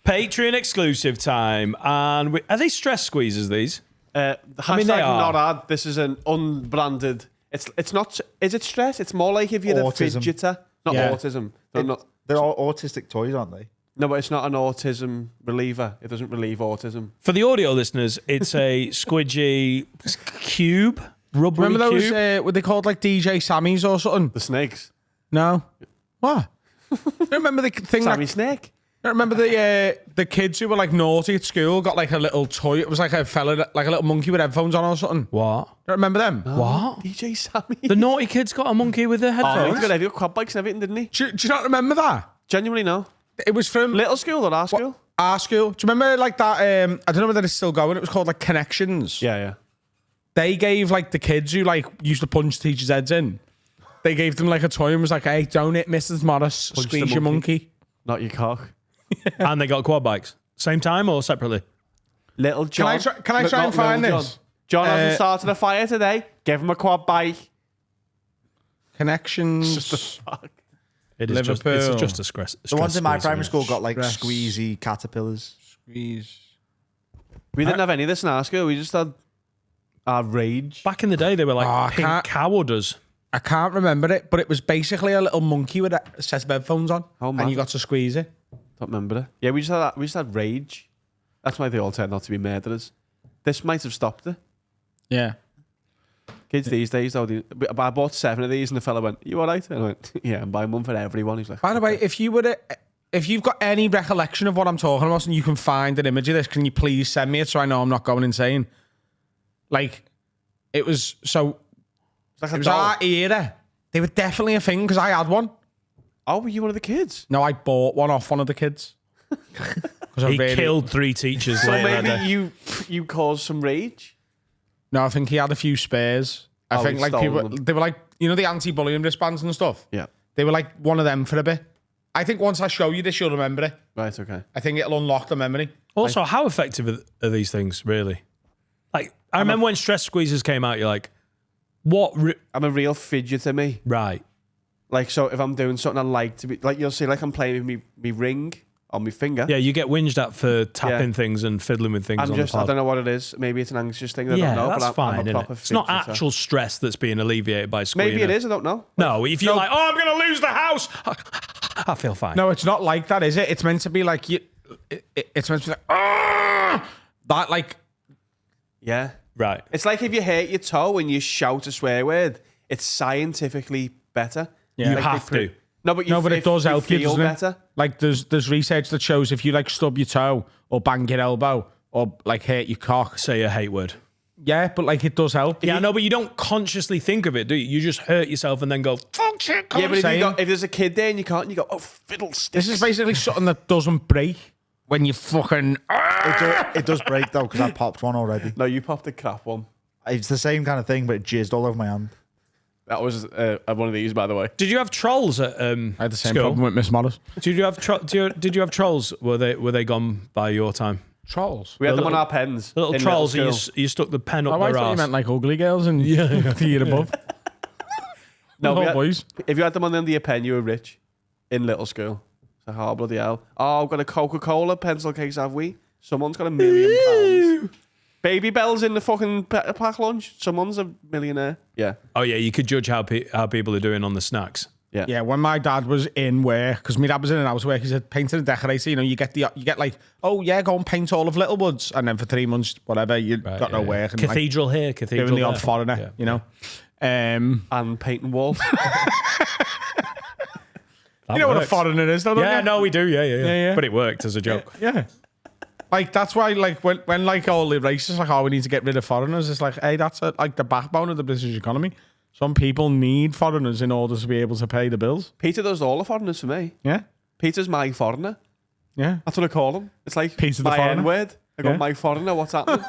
Patreon exclusive time. And are they stress squeezes, these? I mean, they are. Not ad. This is an unbranded. It's not. Is it stress? It's more like if you're autism. a fidgeter. Not autism. They're all autistic toys, aren't they? No, but it's not an autism reliever. It doesn't relieve autism. For the audio listeners, it's a squidgy cube. Rubbery Remember those, cube? what they called like DJ Sammys or something? The snakes. No. What? I remember the thing Sammy Snake. I remember the kids who were like naughty at school got like a little toy. It was like a fella, like a little monkey with headphones on or something. What? Don't remember them? What? DJ Sammy. The naughty kid's got a monkey with the headphones? He's got every quad bikes and everything, didn't he? Do you not remember that? Genuinely, no. It was from Little school or our school? Our school. Do you remember like that? I don't know whether it's still going. It was called like Connections. Yeah. They gave like the kids who like used to punch teachers' heads in. They gave them like a toy and was like, "Hey, don't hit Mrs. Morris. Punch Squeeze the your monkey. monkey." Not your cock. And they got quad bikes. Same time or separately? Little John. Can I try and find this? John hasn't started a fire today. Give him a quad bike. Connections. It is Liverpool. It's just a stress. The ones in my squeeze, primary isn't school got like Stress. squeezy caterpillars. Squeeze. We didn't have any of this in our school. We just had our rage. it? Back in the day, they were like Oh, I pink can't- cow udders. I can't remember it, but it was basically a little monkey with a set of headphones on, Oh, mad. and you got to squeeze it. Don't remember it. Yeah, we just had that. We just had rage. That's why they all turned out to be murderers. This might have stopped it. Yeah. Kids these days, though, I bought 7 of these, and the fella went, "You all right?" And I went, "Yeah, I'm buying one for everyone." He's like, By the way, if you've got any recollection of what I'm talking about, and you can find an image of this, can you please send me it so I know I'm not going insane? Like, it was so. like It a was doll. our era. They were definitely a thing because I had one. "Oh, were you one of the kids?" No, I bought one off one of the kids. He killed 3 teachers So later that maybe day. you caused some rage. No, I think he had a few spares. I Oh, think he like stole people, them. they were like, you know, the anti-bullying wristbands and stuff. Yeah. They were like one of them for a bit. I think once I show you this, you'll remember it. Right. Okay. I think it'll unlock the memory. Also, how effective are these things, really? Like, I remember when stress squeezes came out, you're like, what? I'm a real fidgeter, me. Right. Like, so if I'm doing something I like to be, like, you'll see, like, I'm playing with me ring on my finger. Yeah, you get whinged at for tapping Yeah. things and fiddling with things I'm on just, the I pod. don't know what it is. Maybe it's an anxious thing. I Yeah, don't know. that's but fine, I'm a isn't it? proper It's not fidgeter. actual stress that's being alleviated by squeezing. Maybe it is. I don't know. No, if you're like, oh, I'm going to lose the house, I feel fine. No, it's not like that, is it? It's meant to be like it's meant to be like, ah, that like. Yeah. Right. It's like if you hurt your toe and you shout a swear word, it's scientifically better. Yeah. You Like have they to. No, but It does help you, feel doesn't better. it? Like there's research that shows if you like stub your toe or bang your elbow or like hurt your cock. Say a hate word. Yeah, but like it does help. Yeah, no, but you don't consciously think of it, do you? You just hurt yourself and then go, fuck shit, Yeah, but saying. if there's a kid there and you can't, you go, oh, fiddlesticks. This is basically something that doesn't break when you fucking. It does break though because I popped one already. No, you popped the crap one. It's the same kind of thing, but it jizzed all over my hand. That was one of these, by the way. Did you have trolls at I had the same school? problem with Miss Morris. Did you have did you have trolls? Were they gone by your time? Trolls. We had them little- on our pens. Little in trolls, middle and school. you stuck the pen up Oh, I their thought you arse. meant like ugly girls and the year above. No, Oh, boys. If you had them on the end of your pen, you were rich in little school. So, oh, bloody hell. Oh, I've got a Coca-Cola pencil case, have we? Someone's got £1 million. Baby Bells in the fucking pack lunch. Someone's a millionaire. Yeah. Oh yeah, you could judge how people are doing on the snacks. Yeah. Yeah, when my dad was in work, because my dad was in and house work, he said painting and decorating. You know, you get like, oh yeah, go and paint all of Littlewoods, and then for 3 months, whatever, you got no work. And Cathedral here, like, cathedral doing the there. odd foreigner, Yeah. you know. And painting walls. That You know what a works. foreigner is, though, don't Yeah, you? no, we do. Yeah. yeah. But it worked as a joke. Yeah. Like, that's why, like, when like, all the racists, like, oh, we need to get rid of foreigners, it's like, hey, that's like the backbone of the British economy. Some people need foreigners in order to be able to pay the bills. Peter does all the foreigners for me. Yeah. Peter's my foreigner. Yeah. That's what I call him. It's like Peter the my foreigner. N-word. I go, Yeah. my foreigner, what's happening?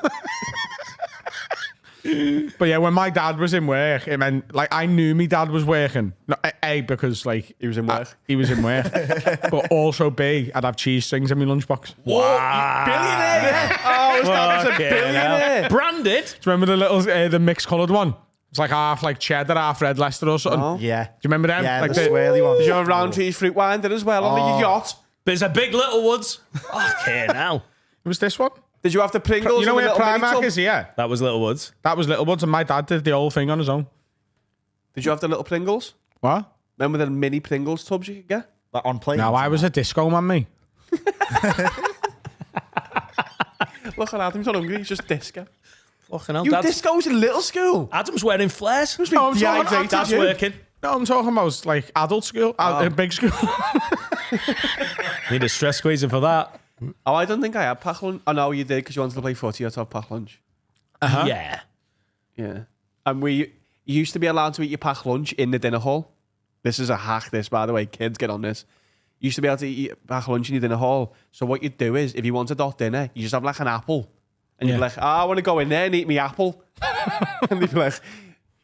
But yeah, when my dad was in work, it meant, like, I knew my dad was working. No, A, because, like... He was in work. He was in work. But also, B, I'd have cheese strings in my lunchbox. Wow. Billionaire. Oh, his dad was a Fucking billionaire. hell. Branded. Do you remember the little, the mixed coloured one? It's like half like cheddar, half red Leicester or something. No. Do Yeah. you remember them? Yeah, like the swirly one. Did you have Roundtree's fruit wine then as well on your yacht? But it's a big Little Woods. Okay, now. It was this one. Did you have the Pringles? You know in the where little mini Primark tub? is here? That was Little Woods. That was Little Woods, and my dad did the whole thing on his own. Did you have the little Pringles? What? Remember the mini Pringles tubs you could get? Like on planes. No, I was a disco man, me. Look at Adam, he's not hungry, he's just disco. Fucking hell, You Dad's, discos in little school? Adam's wearing flares. No, I'm talking, dehydrated. Dad's you. working. no, I'm talking about like adult school, big school. Need a stress squeezer for that. Oh, I don't think I had pack lunch. Oh, no, you did because you wanted to play footy. You had to have pack lunch. Yeah. Yeah. And you used to be allowed to eat your pack lunch in the dinner hall. This is a hack, this, by the way. Kids, get on this. You used to be able to eat pack lunch in your dinner hall. So what you'd do is, if you wanted hot dinner, you just have like an apple. And you'd be like, I want to go in there and eat me apple. And they'd be like,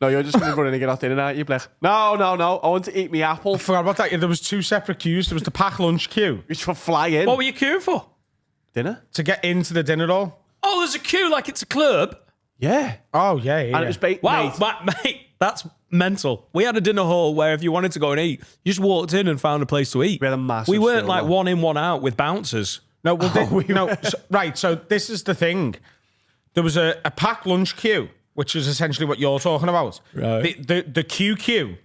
no, you're just going to run in and get hot dinner now. You'd be like, no, I want to eat me apple. I forgot about that. There was 2 separate queues. There was the pack lunch queue Just for fly in. What were you queuing for? Dinner? to get into the dinner hall. Oh, there's a queue like it's a club. Yeah. Oh, yeah. And it was Wow, mate, that's mental. We had a dinner hall where if you wanted to go and eat, you just walked in and found a place to eat. We had a massive We weren't school, like though. one in, one out with bouncers. No, well, right. So this is the thing. There was a packed lunch queue, which is essentially what you're talking about. Right. The queue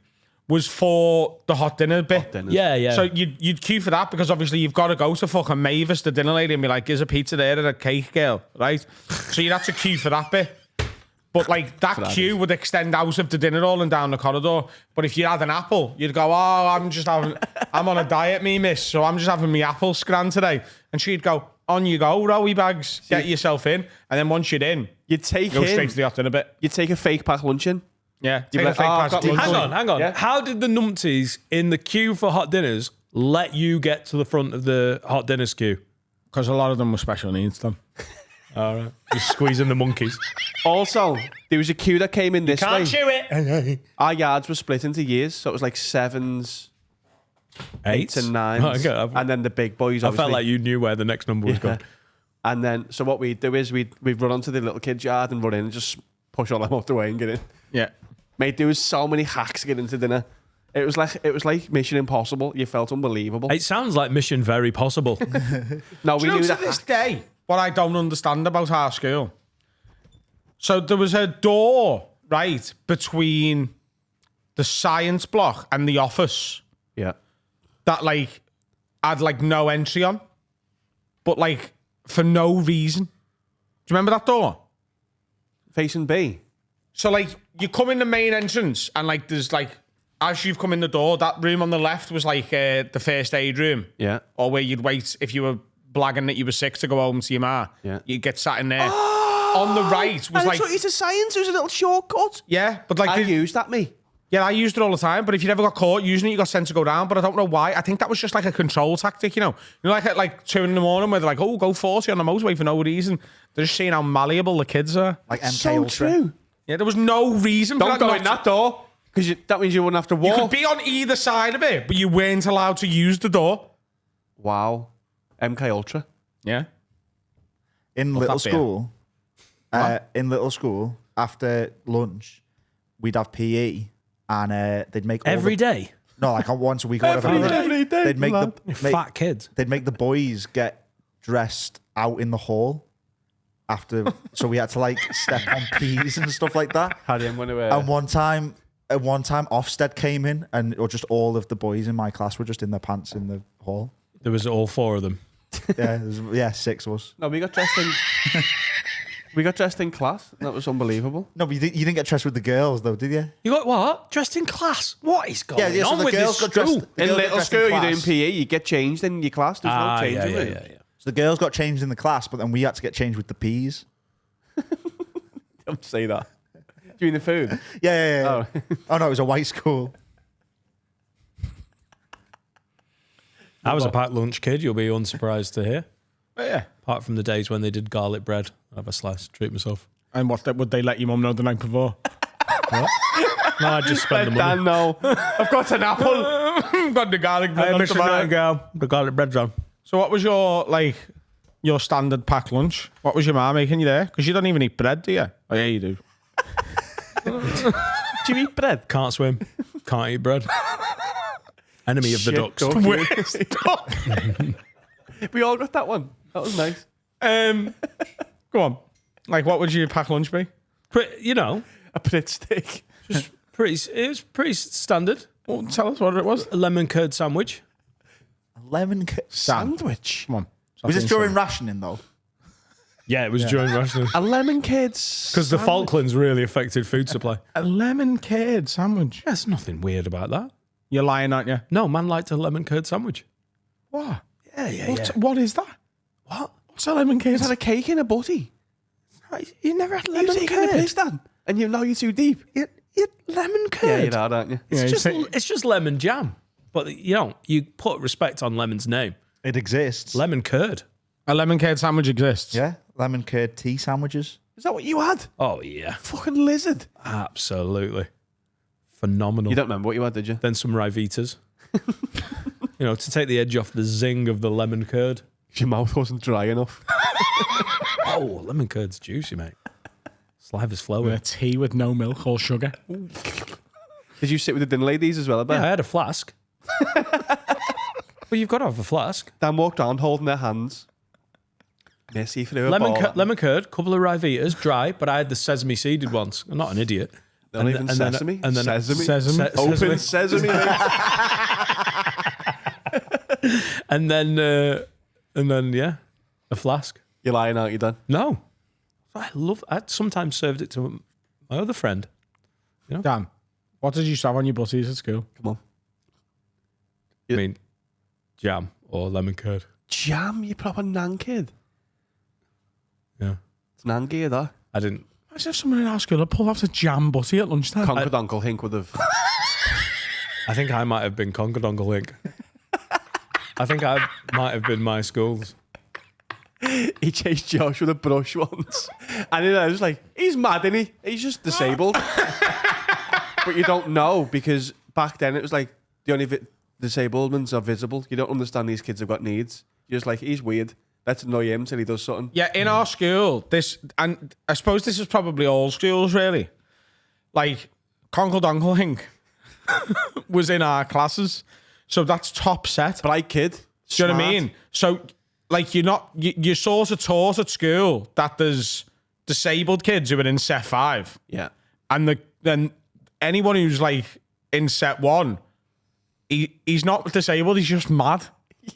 was for the hot dinner bit. Yeah, yeah. So you'd queue for that because obviously you've got to go to fucking Mavis, the dinner lady, and be like, "Is a pizza there and a cake, girl?" Right? So you'd have to queue for that bit. But like that queue would extend out of the dinner hall and down the corridor. But if you had an apple, you'd go, "Oh, I'm on a diet, me miss, so I'm just having me apple scran today." And she'd go, "On you go, Rowie bags, get yourself in." And then once you're in, You'd take go straight to the hot dinner bit. You'd take a fake pack lunch in. Yeah, You'd take be a like, fake "Oh, I've pass got lunch. lunch." Hang on. Yeah. How did the numpties in the queue for hot dinners let you get to the front of the hot dinners queue? Because a lot of them were special needs, then. All right. Just squeezing the monkeys. Also, there was a queue that came in this way. Can't chew it. Our yards were split into years, so it was like 7s, 8s, and 9s. Oh, okay. And then the big boys, I obviously. felt like you knew where the next number was going. And then, so what we'd do is we'd run onto the little kid's yard and run in and just push all them out the way and get in. Yeah. Mate, there was so many hacks to get into dinner. It was like Mission Impossible. You felt unbelievable. It sounds like Mission Very Possible. No, we Do you know, knew to that. this day, what I don't understand about our school. So there was a door, right, between the science block and the office Yeah. that, like, had, like, no entry on. But, like, for no reason. Do you remember that door? Facing B. So, like, you come in the main entrance and, like, there's, like, as you've come in the door, that room on the left was, like, the first aid room. Yeah. Or where you'd wait if you were blagging that you were sick to go home to your ma. Yeah. You'd get sat in there. On the right was, And like... it's to science. It was a little shortcut. Yeah, but, like... I used that, me. Yeah, I used it all the time, but if you never got caught using it, you got sent to go down. But I don't know why. I think that was just like a control tactic, you know? You know, like at like 2 in the morning where they're like, oh, go 40 on the motorway for no reason. They're just seeing how malleable the kids are. Like MK So Ultra. true. Yeah, there was no reason for Don't that. go not in to- that door because that means you wouldn't have to You walk. could be on either side of it, but you weren't allowed to use the door. Wow. MK Ultra. Yeah. In What's little that school, after lunch, we'd have PE, and they'd make all Every the, day. no, like once a week or whatever. Every day, They'd make lad. Fat kids. they'd make the boys get dressed out in the hall after, so we had to like step on peas and stuff like that. Harry, I'm going to... And one time Ofsted came in, and or just all of the boys in my class were just in their pants in the hall. There was all 4 of them. Yeah, 6 of us. No, we got dressed in... we got dressed in class. That was unbelievable. No, but you didn't get dressed with the girls though, did you? You got what? Dressed in class? What is going Yeah, so on the with girls this got school? dressed. The In girls got little dressed school, you're doing class. PE. You get changed in your class. There's no changing room. So the girls got changed in the class, but then we had to get changed with the peas. Don't say that. Doing the food. Yeah. Oh. Oh no, it was a white school. I was a packed lunch kid, you'll be unsurprised to hear. But yeah. Apart from the days when they did garlic bread. I'd have a slice, treat myself. And would they let your mum know the night before? No, I'd just spend the money. Dan, no. I've got an apple. Got the garlic bread. Hey, on Mr. tomorrow. Nightingale, the garlic bread's on. So what was your standard packed lunch? What was your mum making you there? Because you don't even eat bread, do you? Oh yeah, you do. Do you eat bread? Can't swim, can't eat bread. Enemy of the Shit, ducks. duck. Worst duck. We all got that one. That was nice. Go on. Like, what would your pack lunch be? You know, A Prit stick. just it was pretty standard. Well, tell us what it was. A lemon curd sandwich. Lemon. Sandwich. Come on. Was this during rationing though? Yeah, it was during rationing. A lemon kids. Because the Falklands really affected food supply. A lemon curd sandwich? There's nothing weird about that. You're lying, aren't you? No, man liked a lemon curd sandwich. What? Yeah. What is that? What? What's a lemon curd? Is that a cake in a butty? You never had You're lemon taking the curd. piss, Dan. And you know you're too deep. You lemon curd. Yeah, you are, aren't you? It's just lemon jam. But you put respect on lemon's name. It exists. Lemon curd. A lemon curd sandwich exists. Yeah, lemon curd tea sandwiches. Is that what you had? Oh, yeah. Fucking lizard. Absolutely. Phenomenal. You don't remember what you had, did you? Then some Rivitas. To take the edge off the zing of the lemon curd. Your mouth wasn't dry enough. Oh, lemon curd's juicy, mate. Saliva's flowing. A tea with no milk or sugar. Did you sit with the dinner ladies as well, I bet? Yeah, I had a flask. Well, you've got to have a flask. Dan walked around holding their hands. Messy through a Lemon curd, couple of Rivitas, dry, but I had the sesame seeded ones. I'm not an idiot. Not even sesame. And then sesame. Open sesame. and then, yeah, a flask. You're lying, aren't you, Dan? No, I'd sometimes served it to my other friend. Dan, what did you have on your butties at school? Come on. I mean, jam or lemon curd. Jam, you proper nan kid. Yeah, It's nan gear, that. I didn't. As if someone in our school had pulled off a jam butty at lunchtime. Conquered Uncle Hink would have. I think I might have been Conquered Uncle Link. I think I might have been my school's. He chased Josh with a brush once. And I was like, he's mad, isn't he? He's just disabled. But you don't know, because back then it was like the only disablements are visible. You don't understand these kids have got needs. You're just like, he's weird. Let's annoy him till he does something. Yeah, in our school, and I suppose this is probably all schools, really. Like, Conquered Uncle Hink was in our classes. So that's top set. Bright kid. Do you know what I smart. mean? So, like, you're sort of taught at school that there's disabled kids who are in set 5. Yeah. And then anyone who's, like, in set 1, he's not disabled, he's just mad.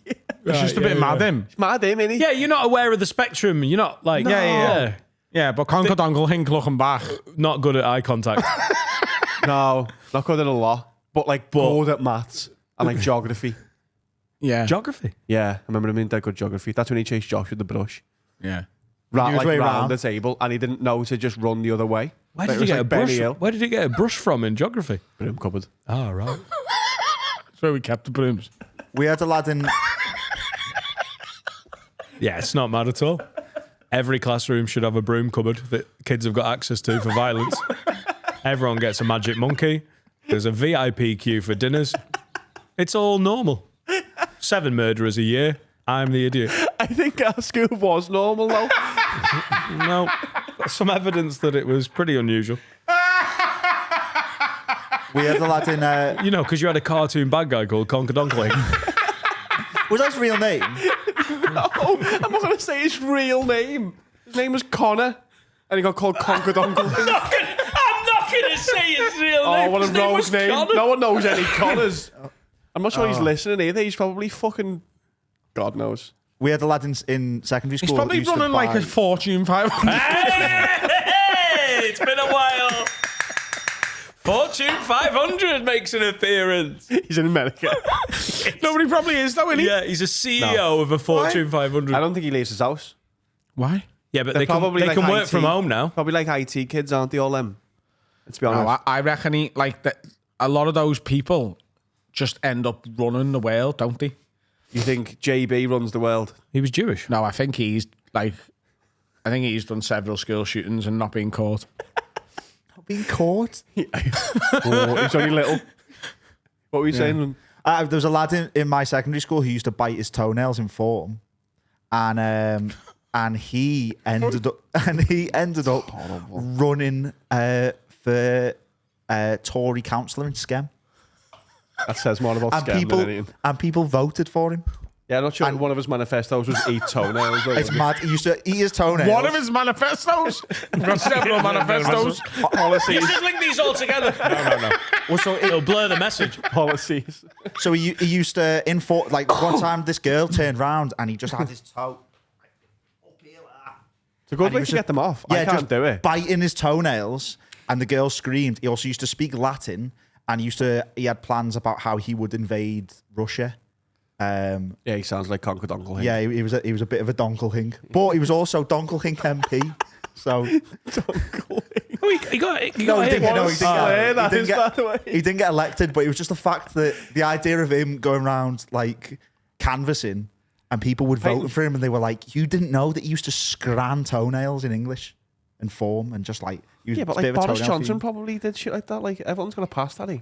Yeah. It's just a bit mad, him. He's mad, him, isn't he? Yeah, you're not aware of the spectrum. You're not like Yeah, but Conquered Uncle Hink looking back. not good at eye contact. No, not good at a lot. But good at maths and like geography. Yeah. Geography. Yeah, I remember him in that good geography. That's when he chased Josh with the brush. Yeah. He was way round round. the table, and he didn't know to just run the other way. Where Like, did it you was get a like Benny brush? Hill. Where did you get a brush from in geography? Broom cupboard. Oh, right. That's where we kept the brooms. We had a lad in. Yeah, it's not mad at all. Every classroom should have a broom cupboard that kids have got access to for violence. Everyone gets a magic monkey. There's a VIP queue for dinners. It's all normal. 7 murderers a year. I'm the idiot. I think our school was normal, though. No, some evidence that it was pretty unusual. We had a lad in. Because you had a cartoon bad guy called Conquered Uncle Hink. Was that his real name? No, I'm not going to say his real name. His name was Connor, and he got called Conquered Uncle. I'm not going to say his real name. Oh, what a His name rose was name. Connor. No one knows any Connors. I'm not sure he's listening either. He's probably fucking... God knows. We had a lad in secondary school. He's probably who used to running like buy- a Fortune 500. Hey, it's been a while. Fortune 500 makes an appearance. He's in America. Nobody probably is, though, isn't he? Yeah, he's a CEO of a Fortune 500. I don't think he leaves his house. Why? Yeah, but They're they can probably like work IT. from home now. Probably like IT kids, aren't they, all them? Let's be honest. No, I reckon a lot of those people just end up running the world, don't they? You think JB runs the world? He was Jewish. No, I think he's done several school shootings and not been caught. Being caught. Oh, he's only little. What were you saying? There was a lad in my secondary school who used to bite his toenails in form, and he ended up running for Tory councillor in Skem, That says more about and scam than anything. people voted for him. Yeah, I'm not sure one of his manifestos was eat toenails. Though, It's mad. He used to eat his toenails. One of his manifestos. We've got several manifestos. You policies. should link these all together. No. Well, so It'll blur the message. Policies. So he used to like one time this girl turned round and he just had his toe. It's a good And he way was to get them off. Yeah, I can't just do it. biting his toenails, and the girl screamed. He also used to speak Latin, and he had plans about how he would invade Russia. Yeah, he sounds like Conquered Uncle. Yeah, he was a bit of a donkelhink, but he was also donkelhink MP. So He got he didn't way. he didn't get elected, but it was just the fact that the idea of him going around like canvassing and people would vote for him and they were like, you didn't know that he used to scran toenails in English and form and just like he was Yeah, a but bit like of a Boris toenail Johnson fiend. probably did shit like that. Like everyone's gonna pass that. You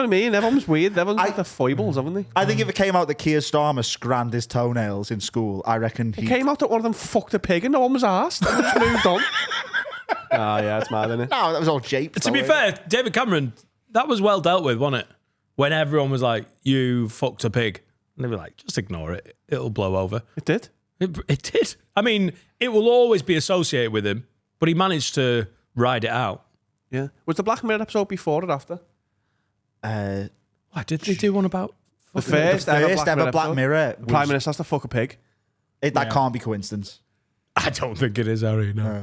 know what I mean? Everyone's weird. Everyone's got their foibles, haven't they? I think if it came out that Keir Starmer scranned his toenails in school, I reckon It came out that one of them fucked a pig and no one was asked. And just moved on. Yeah, it's mad, isn't it? No, that was all japed. To be fair, David Cameron, that was well dealt with, wasn't it? When everyone was like, you fucked a pig. And they were like, just ignore it. It'll blow over. It did. It did. I mean, it will always be associated with him, but he managed to ride it out. Yeah. Was the Black Mirror episode before or after? Why did they do one about? The first ever Black Mirror. The Prime Minister has to fuck a pig. That can't be coincidence. I don't think it is, Harry. No.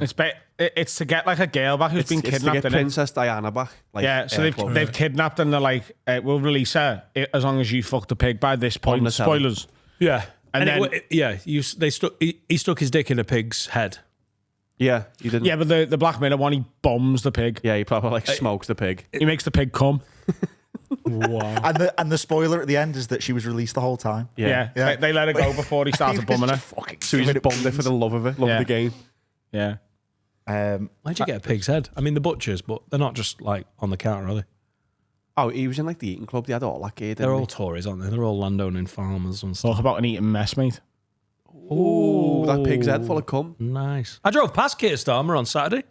It's to get like a girl back who's been It's to kidnapped. get innit? Princess Diana back. Like, Yeah, so air quotes. they've kidnapped and they're like, we'll release her as long as you fucked a pig by this On point. the telly. Spoilers. Yeah, And and then- he stuck his dick in a pig's head. Yeah, you didn't. Yeah, but the Black Mirror one, he bombs the pig. Yeah, he probably like smokes the pig. He makes the pig come. Wow. And the spoiler at the end is that she was released the whole time. Yeah. Yeah. They let her go before he started bumming her. So he just bombed it for the love of it, love Yeah. of the game. Yeah. Why'd you get a pig's head? I mean, the butchers, but they're not just like on the counter, are they? Oh, he was in like the eating club. They had all that gear. They're all Tories, aren't they? They're all landowning farmers and stuff. Talk about an eating mess, mate. Ooh, that pig's head full of cum. Nice. I drove past Keir Starmer on Saturday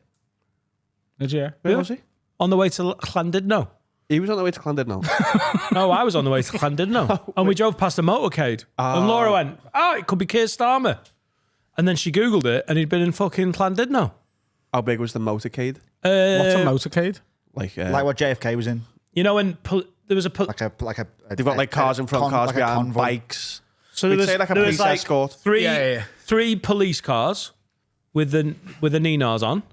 Did you? Where was he? on the way to Llandudno. He was on the way to Llandudno. No, I was on the way to Llandudno. And we drove past a motorcade. And Laura went, it could be Keir Starmer. And then she Googled it and he'd been in fucking Llandudno. How big was the motorcade? What's a motorcade? Like Like what JFK was in. You know, when there was a... Like a they've got like cars in front, cars like a behind, convoy. bikes. So We'd there was, say like a there was police like escort. three police cars with the Ninas on.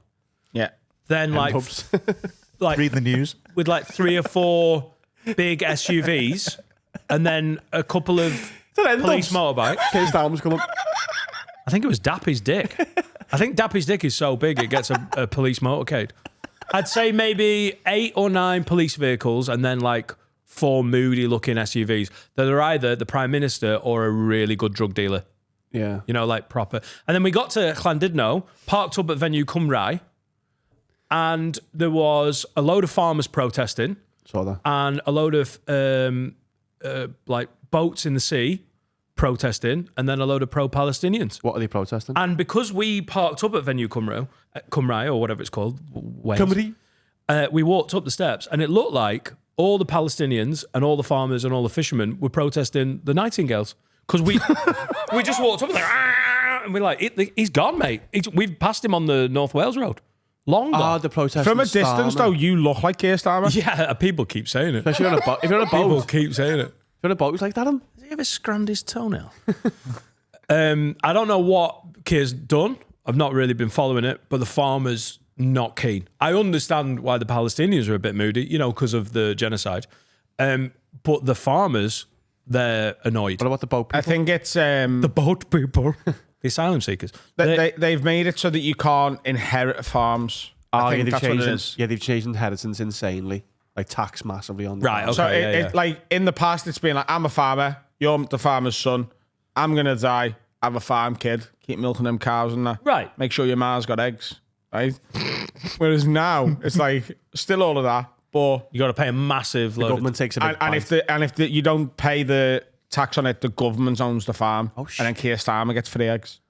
Yeah. Then like Pubs. like Read the news. with like 3 or 4 big SUVs and then a couple of police motorbikes. Keir Starmer's coming. I think it was Dappy's dick. I think Dappy's dick is so big it gets a police motorcade. I'd say maybe 8 or 9 police vehicles and then like 4 moody looking SUVs that are either the Prime Minister or a really good drug dealer. Yeah. You know, like proper. And then we got to Llandudno, parked up at venue Cymru, and there was a load of farmers protesting Saw that. and a load of like boats in the sea protesting, and then a load of pro-Palestinians. What are they protesting? And because we parked up at venue Cymru or whatever it's called, Wales, Cymru. we walked up the steps and it looked like all the Palestinians and all the farmers and all the fishermen were protesting the Nightingales. Because we just walked up and like, "Ah!" and we're like, he's gone, mate. We've passed him on the North Wales Road. Long gone. The protesting. From a distance, though, you look like Keir Starmer. Yeah, people keep saying it. Especially on a boat. If you're on a People boat, keep saying it. if you're on a boat, it's like that. Has he ever scrammed his toenail? I don't know what Keir's done. I've not really been following it, but the farmers not keen. I understand why the Palestinians are a bit moody, you know, because of the genocide. But the farmers, they're annoyed. What about the boat people? I think it's The boat people, the asylum seekers. they've made it so that you can't inherit farms. I think they've that's what changed it is. Yeah, they've changed inheritance insanely. Like tax massively on the Right, farm. okay. So yeah. like in the past, it's been like, I'm a farmer, you're the farmer's son, I'm gonna die, have a farm kid, keep milking them cows and that. Right. Make sure your ma's got eggs, right? Whereas now it's like still all of that, but You got to pay a massive The load. government takes a big and if you don't pay the tax on it, the government owns the farm, Oh, shit. and then Keir Starmer gets free eggs.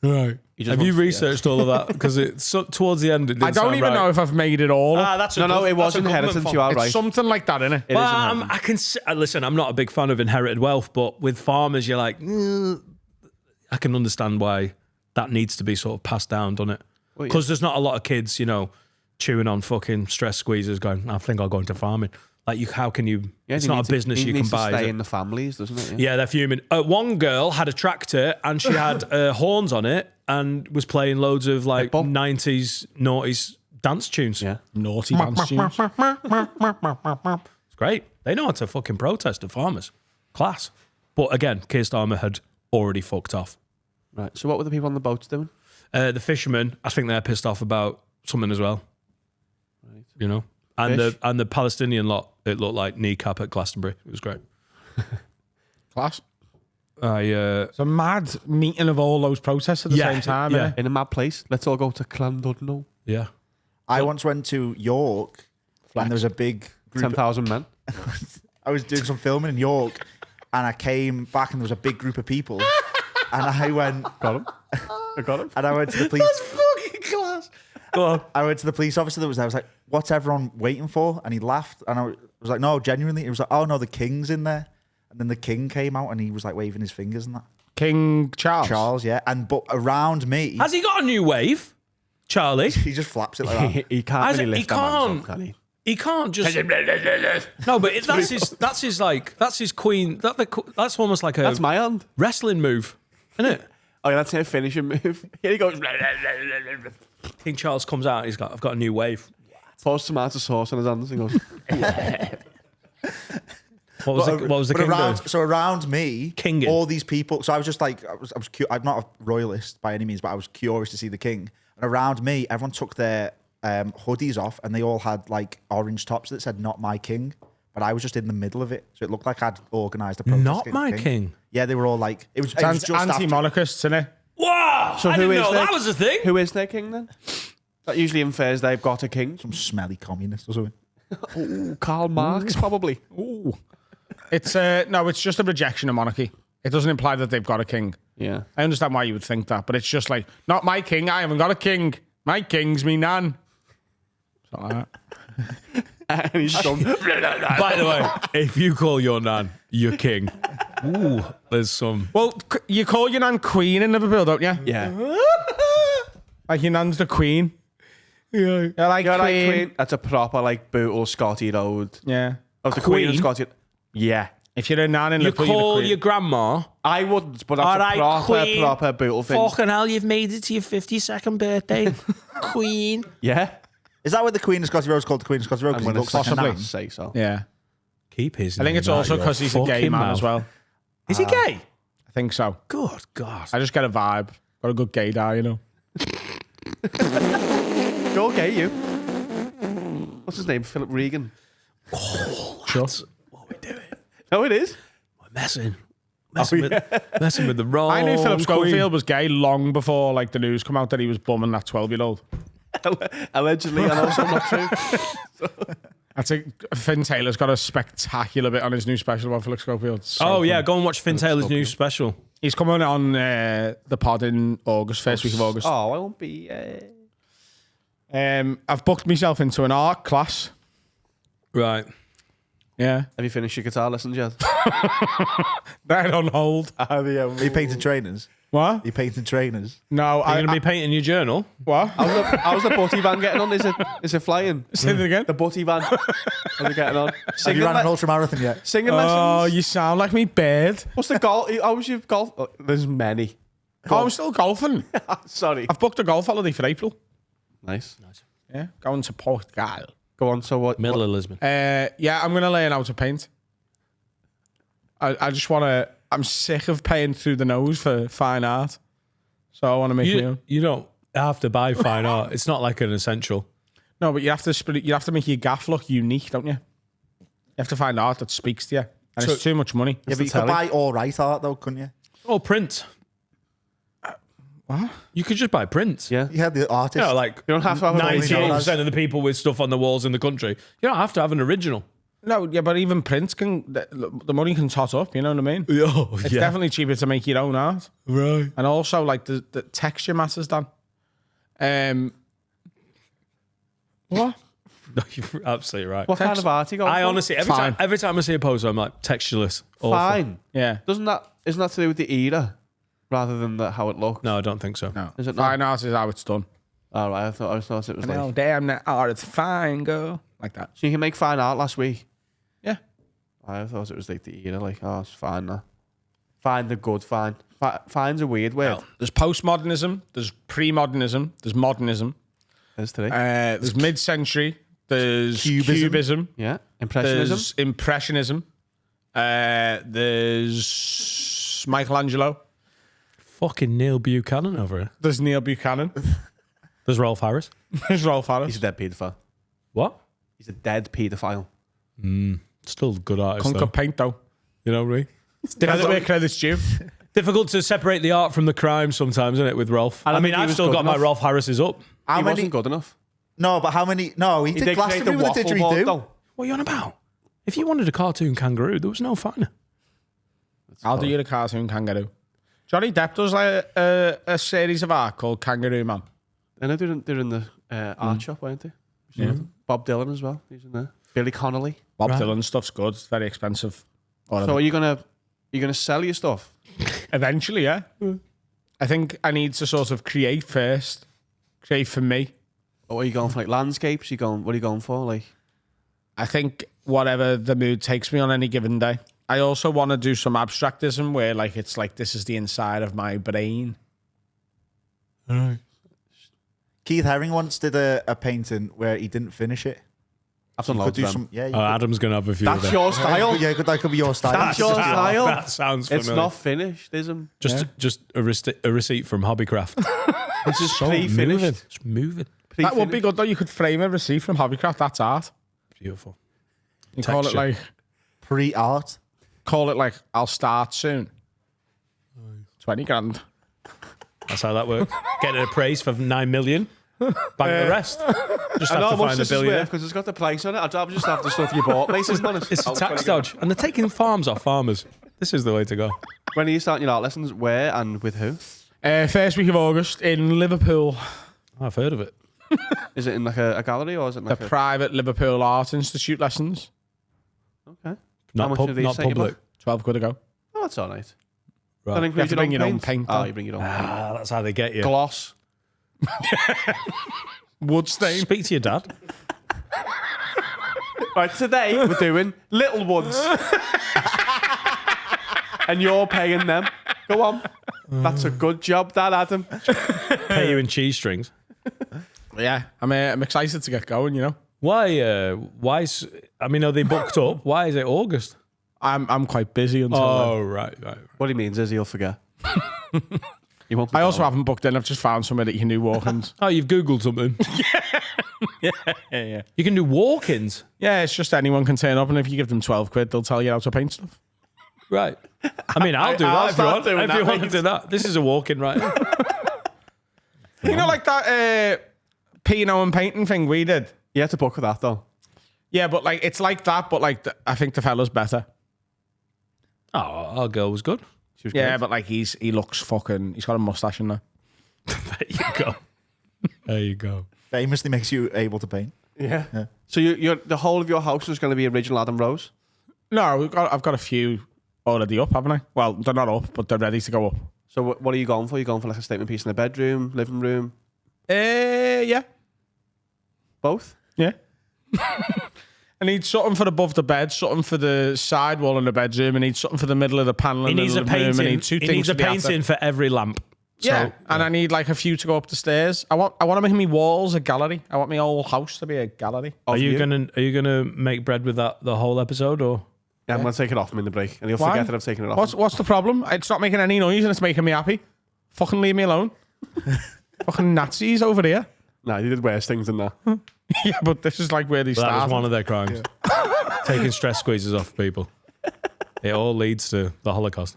Right. just Have you wants to- researched all of that? Because it's towards the end, it didn't I don't sound even right. know if I've made it all. That's No, it was inheritance. You are It's right. something like that, innit? It is Well, inheritance. I can listen. I'm not a big fan of inherited wealth, but with farmers, you're like, I can understand why that needs to be sort of passed down, doesn't it? Well, yeah. Because there's not a lot of kids, chewing on fucking stress squeezers, going, I think I'll go into farming. Like, how can you? Yeah, it's it not needs a business it you needs can to buy. is stay it? in the families, doesn't it? Yeah, they're fuming. One girl had a tractor and she had horns on it and was playing loads of like Bob. 90s, noughties dance tunes. Yeah. Naughty dance tunes. It's great. They know how to fucking protest, the farmers. Class. But again, Keir Starmer had already fucked off. Right. So what were the people on the boats doing? The fishermen, I think they're pissed off about something as well. Right. And Fish? the Palestinian lot, it looked like kneecap at Glastonbury. It was great. Class. I It's a mad meeting of all those protests at the Yeah, same time, yeah. innit? In a mad place. Let's all go to Llandudno. yeah. I once went to York, and there was a big group. 10,000 men. I was doing some filming in York, and I came back, and there was a big group of people, and I went. Got him. I got him. And I went to the police. Fucking class. Go on. I went to the police officer that was there. I was like, "What's everyone waiting for?" And he laughed, and I was like, "No, genuinely." He was like, "Oh no, the king's in there." And then the king came out, and he was like waving his fingers and that. King Charles. Charles, yeah. But around me, Has he got a new wave, Charlie? he just flaps it like that. He can't Has really it- he lift that man's can't. up, can he? He can't just. No, but that's his queen. That's almost like a That's my hand. wrestling move, isn't it? Oh, yeah, that's a finishing move. Here he goes. King Charles comes out. I've got a new wave. Pours tomato sauce on his hands and goes. What was the But king around, doing? so around me, Kinging. all these people. So I was just like, I was I'm not a royalist by any means, but I was curious to see the king. And around me, everyone took their hoodies off, and they all had like orange tops that said "Not my king." But I was just in the middle of it, so it looked like I'd organised a protest. Not against my the king. Yeah, they were all like, it was It's just after anti-monarchists, innit? Wow! So I who didn't is know their- that was a thing. Who is their king then? That usually infers they've got a king. some smelly communist or something. Ooh, Karl Marx, probably. Ooh. It's no, it's just a rejection of monarchy. It doesn't imply that they've got a king. Yeah. I understand why you would think that, but it's just like, not my king. I haven't got a king. My king's me nan. Something like that. And he's done. By the way, if you call your nan your king, ooh, there's some. Well, you call your nan queen in Liverpool, don't you? Yeah. Like your nan's the queen. Yeah. You're like You're queen. like Queen. That's a proper like brutal Scotty road. Yeah. Of the Queen of Queen? Scotty. Yeah. If you're a nan in You Liverpool, you're the call queen. your grandma. I wouldn't, but that's All a right, proper brutal thing. Fucking hell, you've made it to your 52nd birthday, Queen. Yeah. Is that what the Queen of Scotty Road is called? The Queen of Scotty Road I'm because he going looks to like a possibly nan. say so. Yeah. Keep his. I think it's also because he's a gay man as well. Is he gay? I think so. Good God. I just get a vibe. Got a good gay guy, you know. Go gay, you. What's his name? Philip Regan. Sure. What are we doing? No, it is. We're messing with the wrong. I knew Philip queen. Schofield was gay long before like the news come out that he was bumming that 12-year-old. Allegedly, and also not true. I think Finn Taylor's got a spectacular bit on his new special about Philip Schofield. So Oh yeah, funny. go and watch Finn Taylor's new special. He's coming on the pod in August, first week of August. Oh, I won't be. I've booked myself into an art class. Right. Yeah. Have you finished your guitar lessons yet? They're on hold. Are you painting trainers? What? Are you painting trainers? No, Are you going to be painting your journal? What? How's the butty van getting on? Is it flying? Say it again. The butty van. How's it getting on? Have Singing, you ran an le- ultra marathon yet? singing Oh, lessons. you sound like me bird. What's the golf? How was your golf? Oh, there's many. Oh, I'm still golfing. Sorry. I've booked a golf holiday for April. Nice. Yeah, going to Portugal. Go on. So what? Middle of Lisbon. Yeah, I'm going to learn how to paint. I just want to... I'm sick of paying through the nose for fine art. So I want to make my own. You don't have to buy fine art. It's not like an essential. No, but you have to make your gaff look unique, don't you? You have to find art that speaks to you. And So- it's too much money. Yeah, but you could buy all right art though, couldn't you? Or print. What? You could just buy print. Yeah. You had the artist. You know, like You don't have to have an original. 98% of the people with stuff on the walls in the country. You don't have to have an original. No, yeah, but even prints the money can tot up. You know what I mean? Oh, It's definitely cheaper to make your own art, right. and also like the texture matters. Dan, what? No, you're absolutely right. What kind of art are you going I for? honestly, Fine. every time I see a poster, I'm like, textureless. Awful. Fine. Yeah, Isn't that to do with the era rather than how it looks? No, I don't think so. no. Is it not? Fine art is how it's done. All right, I thought it was No, like. damn that art, it's fine, girl. Like that. So you can make fine art last week. Yeah. I thought it was like the era, like, oh, it's fine now. Fine, the good, fine. Fine's a weird word. There's postmodernism. There's pre-modernism. There's modernism. There's today. There's mid-century. There's Cubism. cubism. Yeah. Impressionism. There's impressionism. There's Michelangelo. Fucking Neil Buchanan over here. There's Neil Buchanan. There's Rolf Harris. There's Rolf Harris. He's a dead paedophile. What? He's a dead paedophile. Still good artist, Hunk though. of paint, though. You know, Ree? Credit where credit's due. Difficult to separate the art from the crime sometimes, isn't it, with Rolf? I I don't mean, think he I've was still good got my enough. Rolf Harris's up. How He many? wasn't good enough. No, but how many? No, he He did did create Glastonbury the with a waffle didgeridoo. board, though. What are you on about? If you wanted a cartoon kangaroo, there was no finer. I'll do you the cartoon kangaroo. Johnny Depp does like a series of art called Kangaroo Man. I know they're in the art shop, aren't they? Yeah. Bob Dylan as well. He's in there. Billy Connolly. Bob Right. Dylan stuff's good. It's very expensive. So are you gonna sell your stuff? Eventually, yeah. I think I need to sort of create first. Create for me. Or are you going for like landscapes? What are you going for? Like I think whatever the mood takes me on any given day. I also want to do some abstractism where like it's like this is the inside of my brain. Keith Haring once did a painting where he didn't finish it. I've done Could loads do of them. some. Yeah, you Adam's going to have a few of That's them. your style. Yeah, that could be your style. That's your style. That sounds familiar. It's not finished, is it? Just a receipt from Hobbycraft. This is So moving. pre-finished. It's moving. That would be good though. You could frame a receipt from Hobbycraft. That's art. Beautiful. You call it Texture. like Pre-art. I'll start soon. 20 grand. That's how that works. Get it appraised for 9 million. Bank the rest. Just I know have how to much find a this is billionaire. worth because it's got the price on it. I'd rather just have the stuff you bought, mate. Isn't it? It's a tax dodge. And they're taking farms off farmers. This is the way to go. When are you starting your art lessons? Where and with who? First week of August in Liverpool. I've heard of it. Is it in like a gallery or is it The like a... private Liverpool Art Institute lessons. Okay. Not, much pub- do these not set you public. back? 12 quid a go. Oh, that's all right. Right. Don't You have to bring your own paint. Oh, though. you bring your own paint. Ah, that's how they get you. Gloss. Wood stain. Speak to your dad. Right, today we're doing little ones. And you're paying them. Go on. That's a good job, Dad, Adam. Pay you in cheese strings. Yeah, I'm excited to get going, you know. Why? Why? I mean, are they booked up? Why is it August? I'm quite busy until then. Oh, right. What he means is he'll forget. He won't I also haven't booked in. I've just found somewhere that you can do walk-ins. Oh, you've Googled something. yeah. You can do walk-ins. Yeah, it's just anyone can turn up, and if you give them 12 quid, they'll tell you how to paint stuff. Right. I mean, I'll do I'll that if you start want. doing If that, you want to mate. do that. This is a walk-in right here. You know, like that Pinot and painting thing we did. You had to book for that, though. Yeah, but like it's like that, but like I think the fella's better. Oh, our girl was good. She was Yeah, great. but like he's got a mustache in there. There you go. There you go. Famously makes you able to paint. Yeah. So you're the whole of your house is going to be original Adam Rose? No, I've got a few already up, haven't I? Well, they're not up, but they're ready to go up. So what are you going for? You going for like a statement piece in the bedroom, living room? Yeah. Both? Yeah. I need something for above the bed, something for the side wall in the bedroom. I need something for the middle of the panel He in the needs a living room. I painting. need two He things needs a for the attic. painting for every lamp. Yeah, So, and I need like a few to go up the stairs. I want to make my walls a gallery. I want my whole house to be a gallery. Are Of you gonna make bread with that the whole episode or? Yeah, I'm going to take it off him in the break. And he'll Why? forget that I've taken it off. What's the problem? It's not making any noise and it's making me happy. Fucking leave me alone. Fucking Nazis over here. No, you did worse things than that. Yeah, but this is like where they That was start. one of their crimes. Taking stress squeezes off people. It all leads to the Holocaust.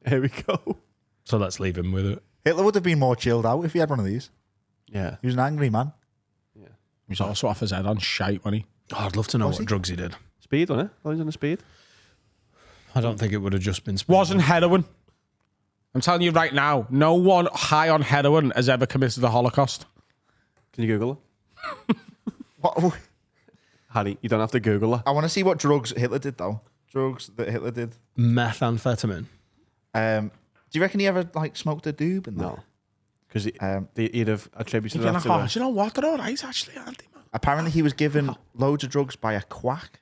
Here we go. So let's leave him with it. Hitler would have been more chilled out if he had one of these. Yeah. He was an angry man. He's also off his head on shite when he. Oh, I'd love to know what drugs he did. Speed, wasn't it? He's on the speed. I don't think it would have just been speed. Wasn't heroin. I'm telling you right now, no one high on heroin has ever committed the Holocaust. Can you Google it? What? Harry, you don't have to Google it. I want to see what drugs Hitler did, though. Drugs that Hitler did. methamphetamine. Do you reckon he ever like smoked a doob? And No. Because he'd have attributed You're that like, to oh, do you know what? They're all right, actually, aren't they, man? apparently he was given loads of drugs by a quack.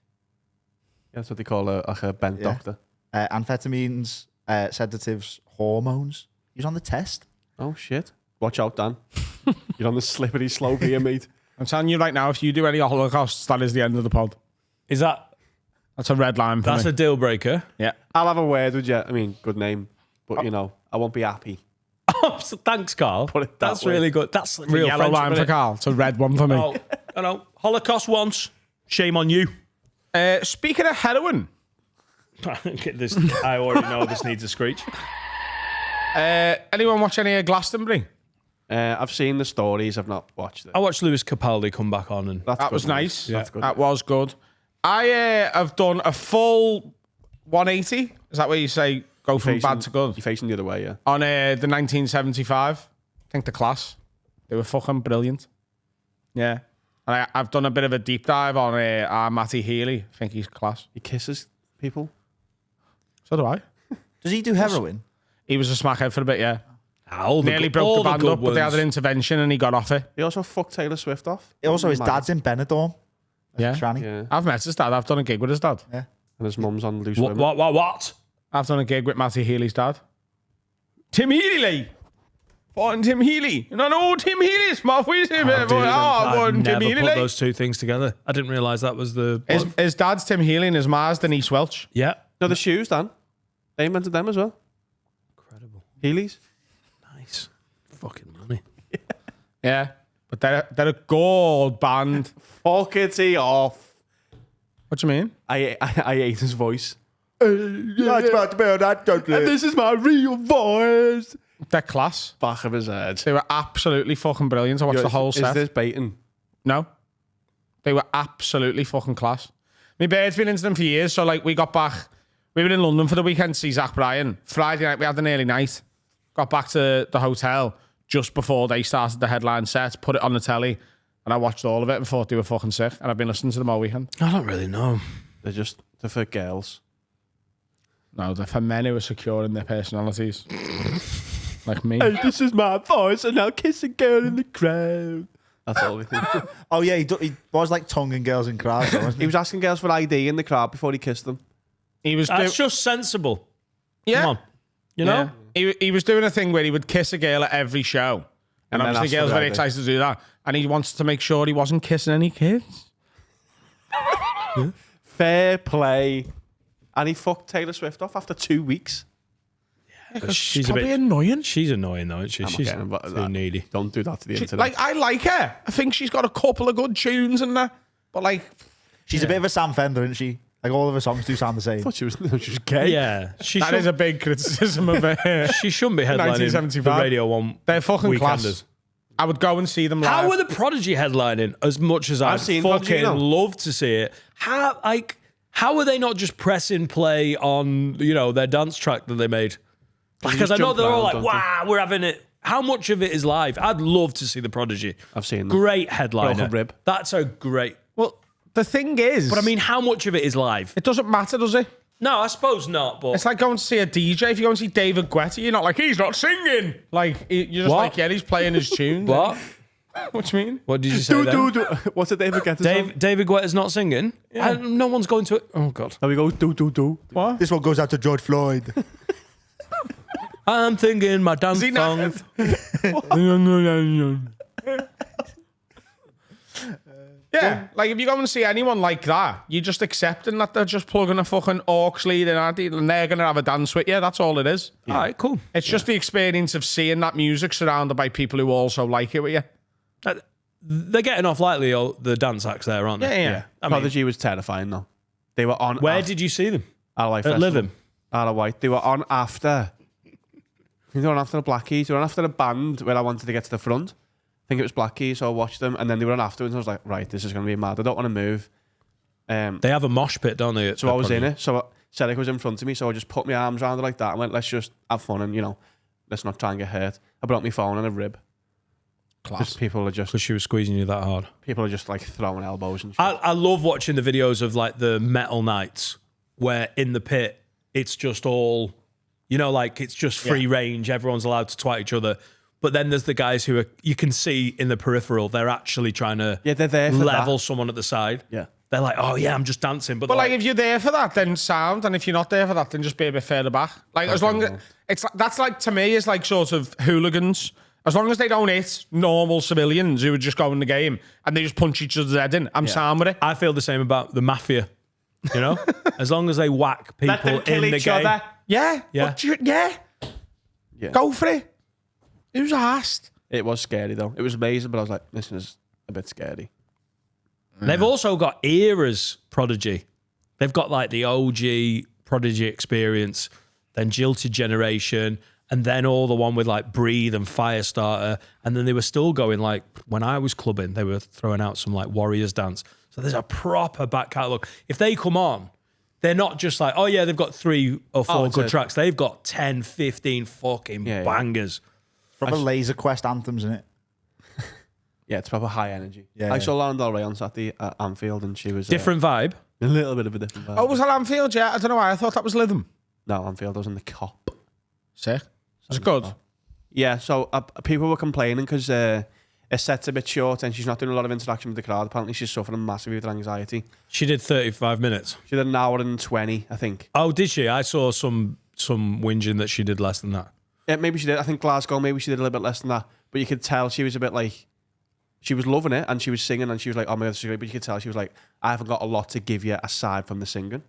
That's what they call a bent Yeah. doctor. Amphetamines, sedatives, hormones. He was on the test. Oh, shit. Watch out, Dan. You're on the slippery slope here, mate. I'm telling you right now, if you do any Holocausts, that is the end of the pod. Is that... That's a red line for That's me. a deal breaker. Yeah. I'll have a word with you. I mean, good name. But, you know, I won't be happy. Oh, so thanks, Carl. Put it that That's way. really good. That's real Yellow friendship, line for innit? Carl. It's a red one for me. Oh, I know. Holocaust once. Shame on you. Speaking of heroin, This, I already know this needs a screech. anyone watch any of Glastonbury? I've seen the stories. I've not watched it. I watched Lewis Capaldi come back on and That's That good was news. nice. That's good. That was good. I have done a full 180. Is that where you say go from bad to good? You're facing the other way, yeah. On the 1975. I think the class. They were fucking brilliant. Yeah. And I've done a bit of a deep dive on Matty Healy. I think he's class. He kisses people. So do I. Does he do heroin? He was a smackhead for a bit, yeah. all the Nearly good- broke all the band good up, but they had ones. an intervention and he got off it. He also fucked Taylor Swift off. Also, his Mad. dad's in Benidorm. Yeah. Tranny. Yeah. I've met his dad. I've done a gig with his dad. Yeah. And his mum's on loose What? women. What? I've done a gig with Matty Healy's dad. Tim Healy. Fighting Tim Healy. You don't know Tim Healy's my voice. I've Tim never put Healy. those two things together. I didn't realise that was the... His dad's Tim Healy and his ma's Denise Welch. Yeah. No, the shoes, Dan. They invented them as well. Incredible. Heelys. Nice. Fucking money. Yeah. But they're a gold band. Fuck it off. What do you mean? I hate his voice. This is my real voice. They're class. Back of his head. They were absolutely fucking brilliant. I watched the whole Is set. this baiting? No. They were absolutely fucking class. My bird's been into them for years. So, like, we got back. We were in London for the weekend to see Zach Bryan. Friday night, we had an early night. Got back to the hotel just before they started the headline set, put it on the telly, and I watched all of it and thought they were fucking sick. And I've been listening to them all weekend. I don't really know. They're for girls. No, they're for men who are secure in their personalities. Like me. Hey, this is my voice, and I'll kiss a girl in the crowd. That's all I think. Oh yeah, he was like tonguing girls in crowds, though, wasn't He he? was asking girls for ID in the crowd before he kissed them. He was That's just sensible. yeah. Come on. You know? He was doing a thing where he would kiss a girl at every show. And And then obviously ask girls for are very ID. excited to do that. And he wants to make sure he wasn't kissing any kids. Fair play. And he fucked Taylor Swift off after 2 weeks. She's Probably annoying. She's annoying though, isn't she? She's getting involved with too that. needy. Don't do that to the internet. Like, I like her. I think she's got a couple of good tunes and that. But like, She's a bit of a Sam Fender, isn't she? Like all of her songs do sound the same. I thought she was gay. Yeah. She that is a big criticism of her. she shouldn't be headlining 1975. the Radio 1 They're fucking Weekenders. class. I would go and see them live. How are the Prodigy headlining as much as I'd seen Prodigy, fucking you know. love to see it? How are they not just pressing play on, their dance track that they made? Because I just know jump they're all around, like, don't they? wow, we're having it. How much of it is live? I'd love to see the Prodigy. I've seen them. Great headliner. Broken rib. That's a great. Well, the thing is, But I mean, how much of it is live? it doesn't matter, does it? No, I suppose not. But It's like going to see a DJ. If you go and see David Guetta, you're not like, he's not singing. Like, you're just What? like, yeah, he's playing his tune. what? What do you mean? What did you say? then? What's it David Guetta song? David Guetta's not singing. No one's going to it. Oh God. There we go. Do. What? This one goes out to George Floyd. I'm thinking my dance he not- song. Yeah, like if you go and see anyone like that, you're just accepting that they're just plugging a fucking aux lead in, aren't they? And they're going to have a dance with you. That's all it is. All right, cool. It's just the experience of seeing that music surrounded by people who also like it with you. They're getting off lightly, the dance acts there, aren't they? Yeah. I mean, Prodigy was terrifying though. They were on. where did you see them? Isle of Wight At Festival. Lytham. Isle of Wight. They were on after. They were on after the Black Keys. They were on after the band where I wanted to get to the front. I think it was Black Keys, so I watched them, and then they were on afterwards. And I was like, right, this is going to be mad. I don't want to move. They have a mosh pit, don't they? So I was in it. So Cedric was in front of me. So I just put my arms around her like that and went, let's just have fun and, let's not try and get hurt. I brought my phone and a rib. Class. People are just because she was squeezing you that hard. People are just like throwing elbows and shit. I love watching the videos of like the metal nights where in the pit it's just all, like it's just free range. Everyone's allowed to twat each other. But then there's the guys who are, you can see in the peripheral, they're actually trying to they're there for level that. someone at the side. Yeah. They're like, oh yeah, I'm just dancing. But like, if you're there for that, then sound, and if you're not there for that, then just be a bit further back. Like, as long as that's like, to me, is like sort of hooligans. As long as they don't hit normal civilians who would just go in the game and they just punch each other's head in, I'm sound with it. I feel the same about the mafia. As long as they whack people Let them kill in the each game. other. Yeah. Yeah. Yeah. Go for it. Who's asked? It was scary though. It was amazing, but I was like, this is a bit scary. They've also got eras Prodigy. They've got like the OG Prodigy experience, then Jilted Generation, and then all the one with like Breathe and Firestarter. And then they were still going like, when I was clubbing, they were throwing out some like Warriors Dance. So there's a proper back catalogue. If they come on, they're not just like, oh yeah, they've got 3 or 4 good tracks. They've got 10, 15 fucking bangers. Proper Laser Quest anthems in it. Yeah, it's proper high energy. Yeah, I saw Lana Del Rey on Saturday at Anfield and she was... Different vibe. A little bit of a different vibe. Oh, was that Anfield? Yeah, I don't know why. I thought that was Lytham. No, Anfield was in the Cop. Sick. It's good. Yeah, so people were complaining because her set's a bit short and she's not doing a lot of interaction with the crowd. Apparently she's suffering massively with anxiety. She did 35 minutes. She did an hour and 20, I think. Oh, did she? I saw some whinging that she did less than that. Yeah, maybe she did. I think Glasgow, maybe she did a little bit less than that. But you could tell she was a bit like... She was loving it and she was singing and she was like, oh my God, but you could tell she was like, I haven't got a lot to give you aside from the singing.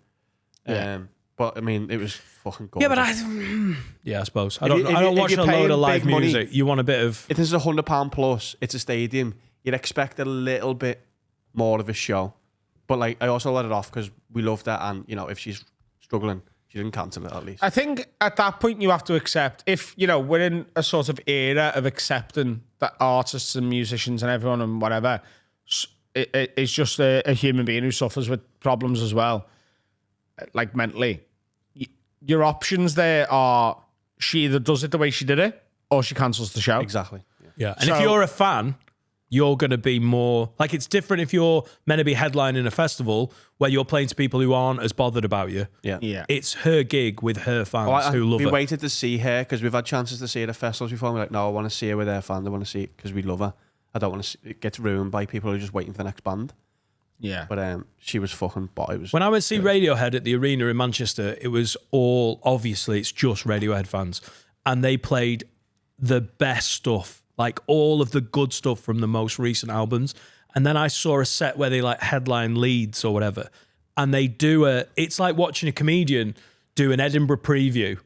Yeah. But I mean, it was fucking gorgeous. Yeah, but I suppose. I don't if watch you're a load paying of live big money- music. You want a bit of... If this is £100 plus, it's a stadium, you'd expect a little bit more of a show. But like, I also let it off because we loved her and, if she's struggling, she didn't cancel it at least. I think at that point you have to accept, if, we're in a sort of era of accepting that artists and musicians and everyone and whatever, it's just a human being who suffers with problems as well, like mentally. Your options there are she either does it the way she did it or she cancels the show. Exactly. Yeah. And if you're a fan, you're going to be more... Like, it's different if you're meant to be headlining a festival where you're playing to people who aren't as bothered about you. Yeah. It's her gig with her fans who love we her. We waited to see her because we've had chances to see her at festivals before. And we're like, no, I want to see her with her fans. I want to see it because we love her. I don't want to see it get ruined by people who are just waiting for the next band. Yeah. But she was fucking... When I went to see Radiohead at the arena in Manchester, it was all... Obviously, it's just Radiohead fans. And they played the best stuff. Like all of the good stuff from the most recent albums. And then I saw a set where they like headline Leeds or whatever. And they do it's like watching a comedian do an Edinburgh preview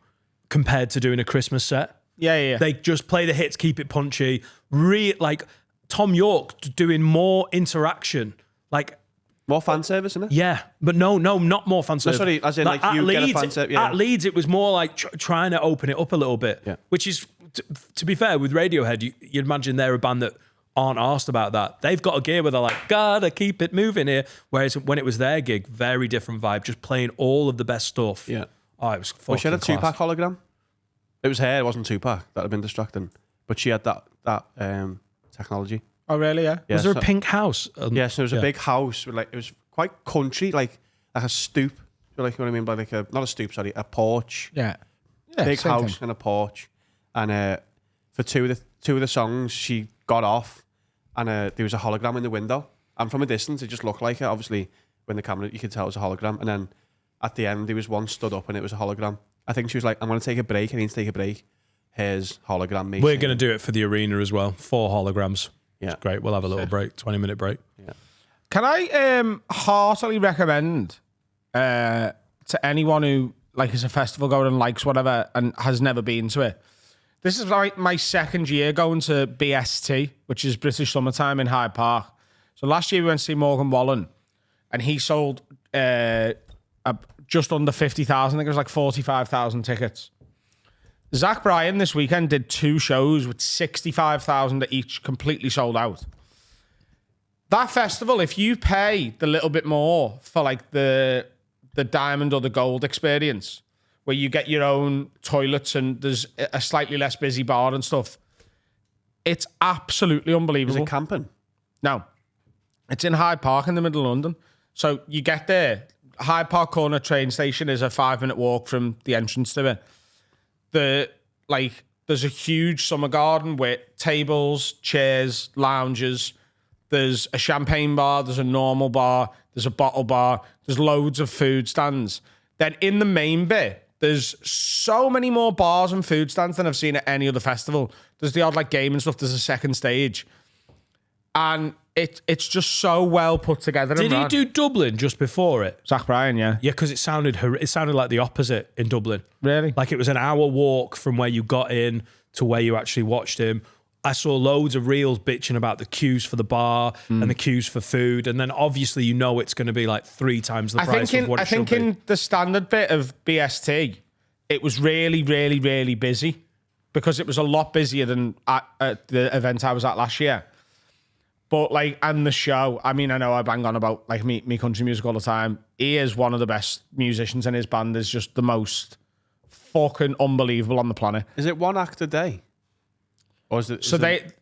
compared to doing a Christmas set. Yeah. They just play the hits, keep it punchy. Like Tom York doing more interaction. Like more fan service, isn't it? Yeah, but no, not more fan service. Sorry, as in like you Leeds, get a fan service. Yeah. At Leeds, it was more like trying to open it up a little bit. Yeah. Which is, to be fair, with Radiohead, you'd imagine they're a band that aren't asked about that. They've got a gear where they're like, gotta keep it moving here. Whereas when it was their gig, very different vibe, just playing all of the best stuff. Yeah. Oh, it was fucking Well, she had a class. 2-pack hologram. It was her, it wasn't 2-pack. That'd have been distracting. But she had that technology. Oh, really? Yeah. Was there a pink house? Yeah, so there was a big house with it was quite country, like a stoop. You know what I mean? By not a stoop, sorry, a porch. Yeah. Big same house thing. and a porch. And for two of the songs, she got off and there was a hologram in the window. And from a distance, it just looked like it. Obviously, when the camera, you could tell it was a hologram. And then at the end, there was one stood up and it was a hologram. I think she was like, I'm going to take a break. I need to take a break. Here's hologram. Me We're singing. going to do it for the arena as well. 4 holograms. Yeah. It's great. We'll have a little break, 20-minute break. Yeah. Can I heartily recommend to anyone who like is a festival goer and likes whatever and has never been to it? This is like my second year going to BST, which is British Summertime in Hyde Park. So last year we went to see Morgan Wallen, and he sold just under 50,000. I think it was like 45,000 tickets. Zach Bryan this weekend did 2 shows with 65,000 each, completely sold out. That festival, if you pay the little bit more for like the diamond or the gold experience, where you get your own toilets and there's a slightly less busy bar and stuff, it's absolutely Is unbelievable. it camping? No, it's in Hyde Park in the middle of London. So you get there. Hyde Park Corner train station is a 5-minute walk from the entrance to it. There's a huge summer garden with tables, chairs, lounges. There's a champagne bar. There's a normal bar. There's a bottle bar. There's loads of food stands. Then in the main bit, there's so many more bars and food stands than I've seen at any other festival. There's the odd like game and stuff. There's a second stage. And it's just so well put together. Did he do Dublin just before it? Zach Bryan, yeah. Yeah, because it sounded like the opposite in Dublin. Really? Like it was an hour walk from where you got in to where you actually watched him. I saw loads of reels bitching about the queues for the bar and the queues for food, and then obviously it's going to be like 3 times the price of what it should be. I think in the standard bit of BST, it was really, really, really busy because it was a lot busier than at the event I was at last year. But and the show, I mean, I know I bang on about me country music all the time. He is one of the best musicians, and his band is just the most fucking unbelievable on the planet. Is it 1 act a day? Or is it?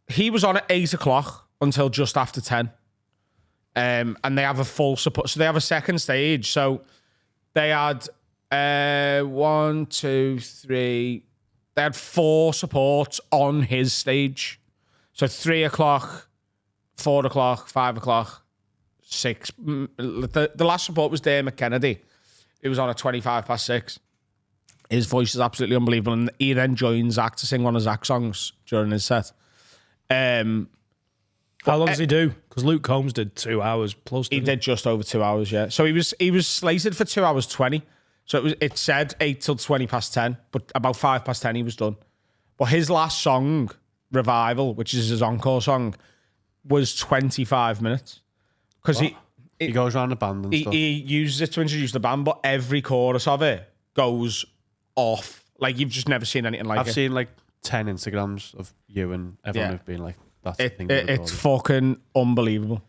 He was on at 8 o'clock until just after 10. And they have a full support. So they have a second stage. So they had 1, 2, 3. They had 4 supports on his stage. So 3 o'clock, 4 o'clock, 5 o'clock, 6. The last support was Dermot Kennedy. It was on at 6:25. His voice is absolutely unbelievable. And he then joins Zach to sing one of Zach's songs during his set. How long does he do? Because Luke Combs did 2 hours plus. He did just over 2 hours, yeah. So he was slated for 2 hours 20. So it said 8 till 10, but about 10 he was done. But his last song, Revival, which is his encore song, was 25 minutes. Because he goes around the band and stuff. He uses it to introduce the band, but every chorus of it goes off. Like you've just never seen anything like it. I've seen 10 Instagrams of you and everyone have been like, that's the thing. It's fucking unbelievable.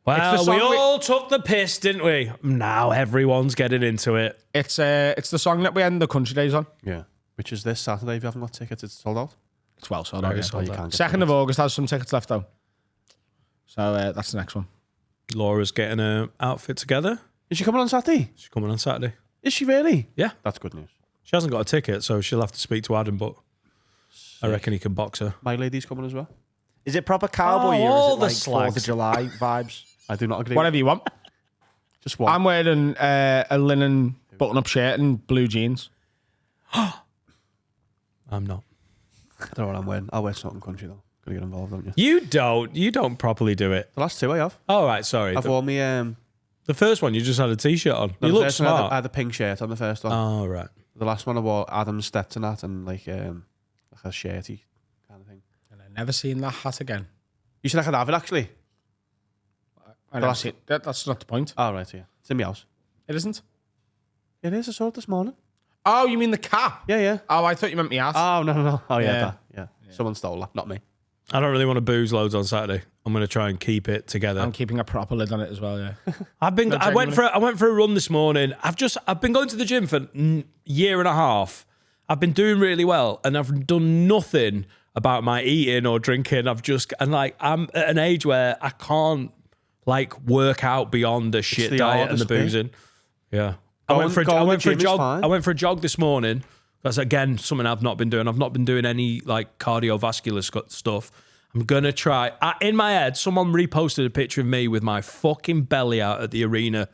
Well, we all took the piss, didn't we? Now everyone's getting into it. It's the song that we end the country days on. Yeah. Which is this Saturday. If you haven't got tickets, it's sold out. It's well sold out. Very sold out. 2nd of August has some tickets left though. So that's the next one. Laura's getting her outfit together. Is she coming on Saturday? She's coming on Saturday. Is she really? Yeah. That's good news. She hasn't got a ticket, so she'll have to speak to Adam, but I reckon he can box her. My lady's coming as well. Is it proper cowboy year? all Or is the it like 4th of slags. July vibes? I do not agree. Whatever you want. Just one. I'm wearing a linen button-up shirt and blue jeans. I'm not. I don't know what I'm wearing. I'll wear something country though. Gotta get involved, don't you? You don't properly do it. The last 2 I have. All right, sorry. I've worn me. The first one, you just had a t-shirt on. No, You the look first one, smart. I had a pink shirt on the first one. Oh, right. The last one I wore Adam Stetson hat and like a shirty kind of thing. And I've never seen that hat again. You should have it actually. That's not the point. Oh, right, yeah. It's in my house. It isn't. It is. I saw it this morning. Oh, you mean the cap? Yeah, yeah. Oh, I thought you meant me hat. Oh, no. Oh, yeah, Yeah. that. Yeah. Someone stole that, not me. I don't really want to booze loads on Saturday. I'm going to try and keep it together. I'm keeping a proper lid on it as well, yeah. I went for a run this morning. I've been going to the gym for a year and a half. I've been doing really well, and I've done nothing about my eating or drinking. I'm at an age where I can't work out beyond the shit the diet and the hardest bit. boozing. Yeah. Go I went for a jog. fine. I went for a jog this morning. That's again something I've not been doing. I've not been doing any cardiovascular stuff. I'm gonna try. In my head, someone reposted a picture of me with my fucking belly out at the arena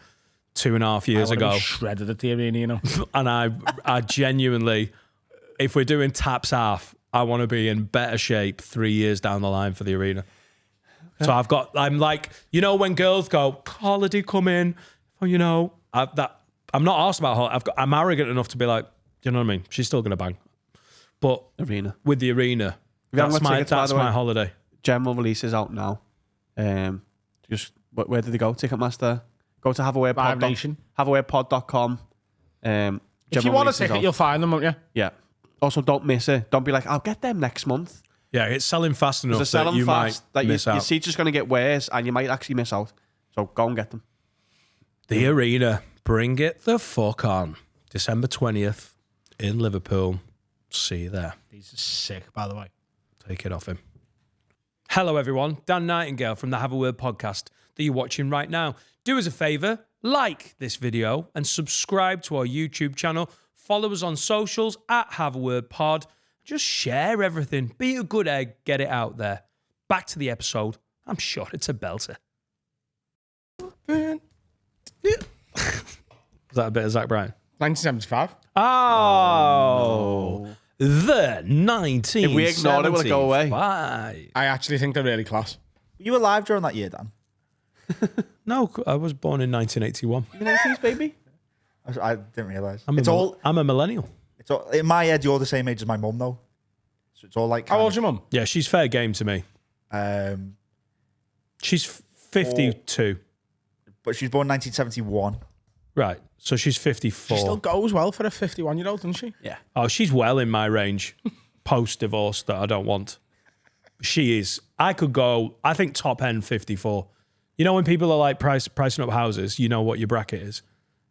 2.5 years ago, Shredded at the arena, you know. and I genuinely, if we're doing taps half, I want to be in better shape 3 years down the line for the arena. So I'm like, when girls go, holiday come in, I'm not asked about her. I'm arrogant enough to be like, do you know what I mean? She's still gonna bang, but Arena. with the arena, you haven't that's got my tickets, by the way? holiday. General release is out now. Where did they go? Ticketmaster. Go to Live Nation. haveawaypod.com. If you want a ticket, you'll find them, won't you? Yeah. Also, don't miss it. Don't be like, I'll get them next month. Yeah, it's selling fast enough They're that selling you fast might that miss your out. seat's just going to get worse and you might actually miss out. So go and get them. The Arena, bring it the fuck on. December 20th in Liverpool. See you there. These are sick, by the way. Take it off him. Hello, everyone. Dan Nightingale from the Have a Word podcast that you're watching right now. Do us a favour, like this video and subscribe to our YouTube channel. Follow us on socials at Have a Word Pod. Just share everything. Be a good egg. Get it out there. Back to the episode. I'm sure it's a belter. Is that a bit of Zach Bryan? 1975. Oh. The 1975. If we ignore it, will it go away? I actually think they're really class. Were you alive during that year, Dan? No, I was born in 1981. You 90s, baby? I didn't realise. I'm a millennial. It's all in my head. You're the same age as my mum, though. So it's all like. How old's your mum? Yeah, she's fair game to me. She's 52. But she was born 1971. Right. So she's 54. She still goes well for a 51-year-old, doesn't she? Yeah. Oh, she's well in my range post-divorce that I don't want. She is. I could go, I think top end 54. You know when people are like pricing up houses, you know what your bracket is.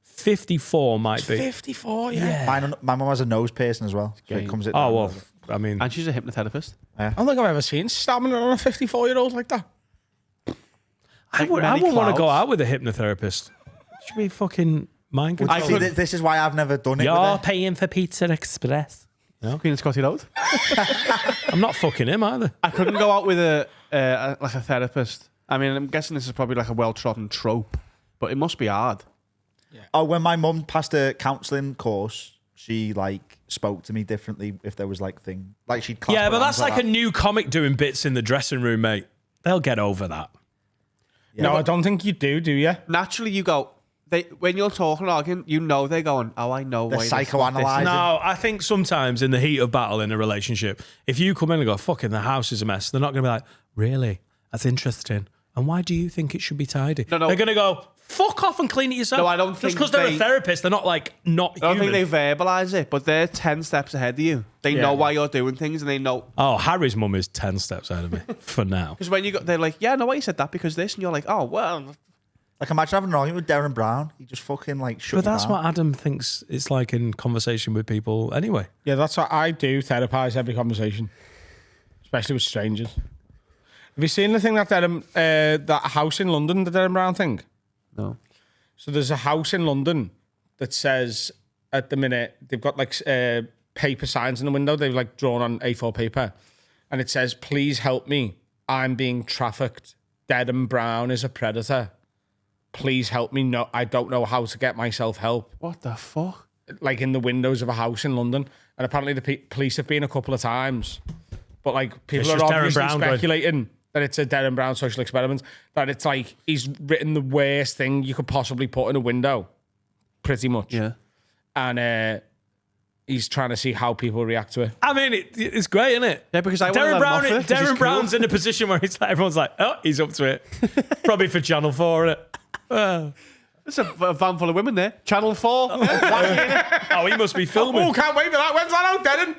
54 might be. 54, yeah. My mum has a nose piercing as well. So it comes in. Oh, well, I mean, And she's a hypnotherapist. I don't think I've ever seen stamina on a 54-year-old like that. I wouldn't want to go out with a hypnotherapist. Should be fucking mind I control. see, this is why I've never done it. You're with her. paying for Pizza Express. Queen of Scotty Road. I'm not fucking him either. I couldn't go out with a therapist. I mean, I'm guessing this is probably like a well-trodden trope, but it must be hard. Oh, when my mum passed a counselling course, she like spoke to me differently if there was like she'd clasp Yeah, her but hands that's like a that. new comic doing bits in the dressing room, mate. They'll get over that. No, I don't think you do you? Naturally, you go. When you're talking or arguing, you know they're going. Oh, I know. They're why this, what this psychoanalyzing. is." No, I think sometimes in the heat of battle in a relationship, if you come in and go, fucking the house is a mess, they're not going to be like, really? That's interesting. And why do you think it should be tidy? No. They're going to go, fuck off and clean it yourself. No, I don't Just think because they're a they- therapist, they're not like, not I don't human. think they verbalise it, but they're 10 steps ahead of you. They know why you're doing things, and they know. Oh, Harry's mum is 10 steps ahead of me for now. Because when they're like, yeah, no, why you said that because this, and you're like, oh, well. Like imagine having an argument with Darren Brown. He just fucking like shut But you that's down. what Adam thinks it's like in conversation with people anyway. Yeah, that's what I do, therapise every conversation, especially with strangers. Have you seen the thing that house in London, the Darren Brown thing? No. So there's a house in London that says at the minute they've got like paper signs in the window. They've like drawn on A4 paper, and it says, "Please help me. I'm being trafficked. Darren Brown is a predator. Please help me. No, I don't know how to get myself help." What the fuck? Like in the windows of a house in London, and apparently the police have been a couple of times, but like people It's are just Darren obviously Brown going- speculating that it's a Darren Brown social experiment. That it's like he's written the worst thing you could possibly put in a window, pretty much. Yeah. And he's trying to see how people react to it. I mean, it's great, isn't it? Yeah, because I wanna let him off it, 'cause he's Darren cool. Brown's in a position where it's like, everyone's like, oh, he's up to it. Probably for Channel 4, isn't it? There's a van full of women there. Channel 4. Oh, he must be filming. Oh, can't wait for that. When's that out, Darren?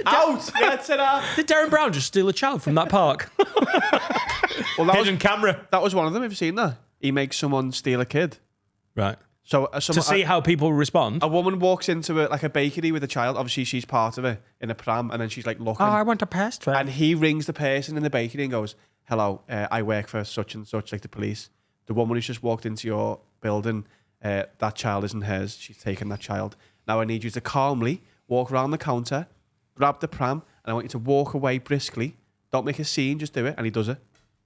Out. Get it out. Did Darren Brown just steal a child from that park? Well, that Hidden camera. was one of them. Have you seen that? He makes someone steal a kid. Right. So To see how people respond. a woman walks into a bakery with a child. Obviously, she's part of it in a pram, and then she's like looking. want a pastry. And he rings the person in the bakery and goes, "Hello, I work for such and such, like the police. The woman who's just walked into your building, that child isn't hers. She's taken that child. Now I need you to calmly walk around the counter, grab the pram, and I want you to walk away briskly. Don't make a scene, just do it." And he does it.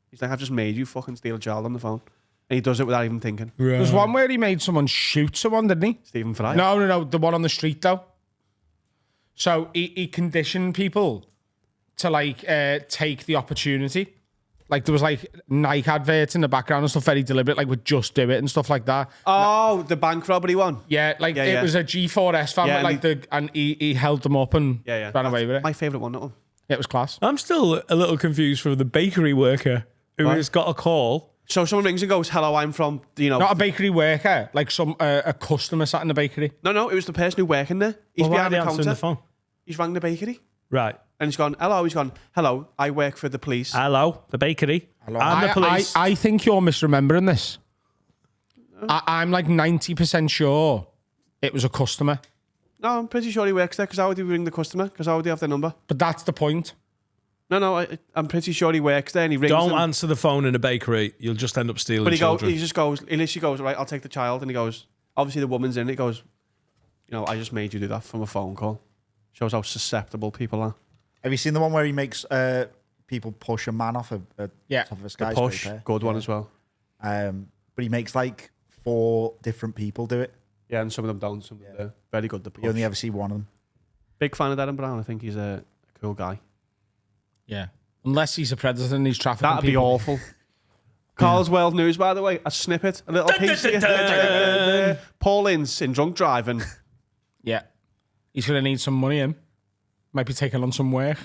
He's like, "I've just made you fucking steal a child on the phone." And he does it without even thinking. There's one where he made someone shoot someone, didn't he? Stephen Fry. No. The one on the street, though. So he conditioned people to like take the opportunity. Like there was like Nike adverts in the background and stuff, very deliberate, like would just do it and stuff like that. Oh, the bank robbery one. Yeah, like Yeah, it yeah. was a G4S van, Yeah, with, like and he held them up and ran away with it. My favourite one, that one. Yeah, it was class. I'm still a little confused from the bakery worker who What? has got a call. So someone rings and goes, "Hello, I'm from, Not a bakery worker, like some a customer sat in the bakery. No, it was the person who working there. He's Well, why are behind they the answering counter. the phone? He's rang the bakery. Right. And he's gone, hello. He's gone, hello, I work for the police. Hello, the bakery. And the police. I think you're misremembering this. I'm like 90% sure it was a customer. No, I'm pretty sure he works there because how would he ring the customer? Because how would he have their number? But that's the point. No, I'm pretty sure he works there and he rings Don't them. answer the phone in a bakery. You'll just end up stealing But he children. he literally goes, right, I'll take the child. And he goes, obviously the woman's in it. He goes, I just made you do that from a phone call. Shows how susceptible people are. Have you seen the one where he makes people push a man off a top of a The skyscraper? push, good one as well. But he makes like 4 different people do it. Yeah, and some of them don't. Some of them do. Very good, the push. You only ever see one of them. Big fan of Darren Brown. I think he's a cool guy. Yeah. Unless he's a predator and he's trafficking That'd be people. awful. Carl's World News, by the way, a snippet, a little piece. Paul Ince in drunk driving. Yeah. He's going to need some money in. Might be taking on some work.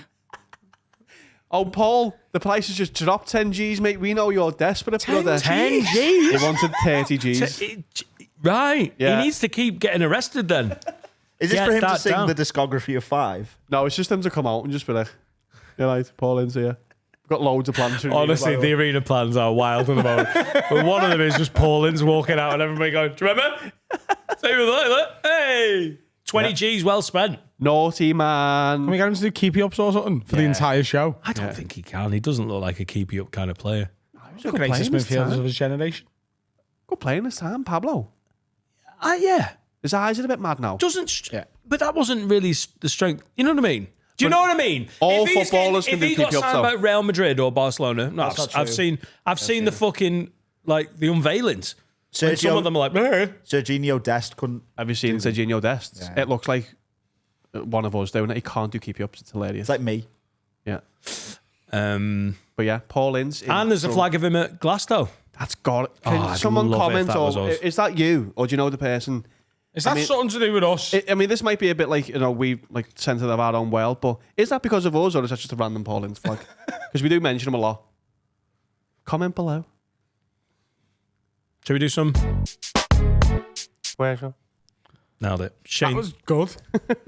Oh, Paul, the price has just dropped 10 G's, mate. We know you're desperate, brother. 10 He G's? wanted 30 G's. Right. Yeah. He needs to keep getting arrested then. Is this Get for him to that sing down. the discography of 5? No, it's just them to come out and just be like, you're right, Paul Ince here. We've got loads of plans. for Honestly, you, the arena plans are wild at the moment. But one of them is just Paul Ince walking out and everybody going, do you remember? Say it like that. Hey. 20 G's well spent. Naughty man. Can we get him to do keepy ups or something for the entire show? I don't think he can. He doesn't look like a keep you up kind of player. He's the greatest midfielders of his generation. Good playing this time, Pablo. Yeah. His eyes are a bit mad now. Yeah. But that wasn't really the strength. You know what I mean? Do you know what I mean? All If he's footballers getting- can if do he got keep you up, signed though. by Real Madrid or Barcelona, no, That's not I've true. seen the fucking like the unveilings. And some of them are like, Serginho Dest couldn't. Have you seen Serginho Dest? Yeah. It looks like one of us doing it. He can't do keep you ups. It's hilarious. It's like me. Yeah. and But yeah, Paul Ince. there's a flag of him at Glasgow. That's got it. Can I'd someone love it if comment that was or us. is that you or do you know the person? Is that mean- something to do with us? I mean, this might be a bit like we like centre of our own world, but is that because of us or is that just a random Paul Ince flag? Because we do mention him a lot. Comment below. Shall we do some? Where's Nailed it. that Shane was good.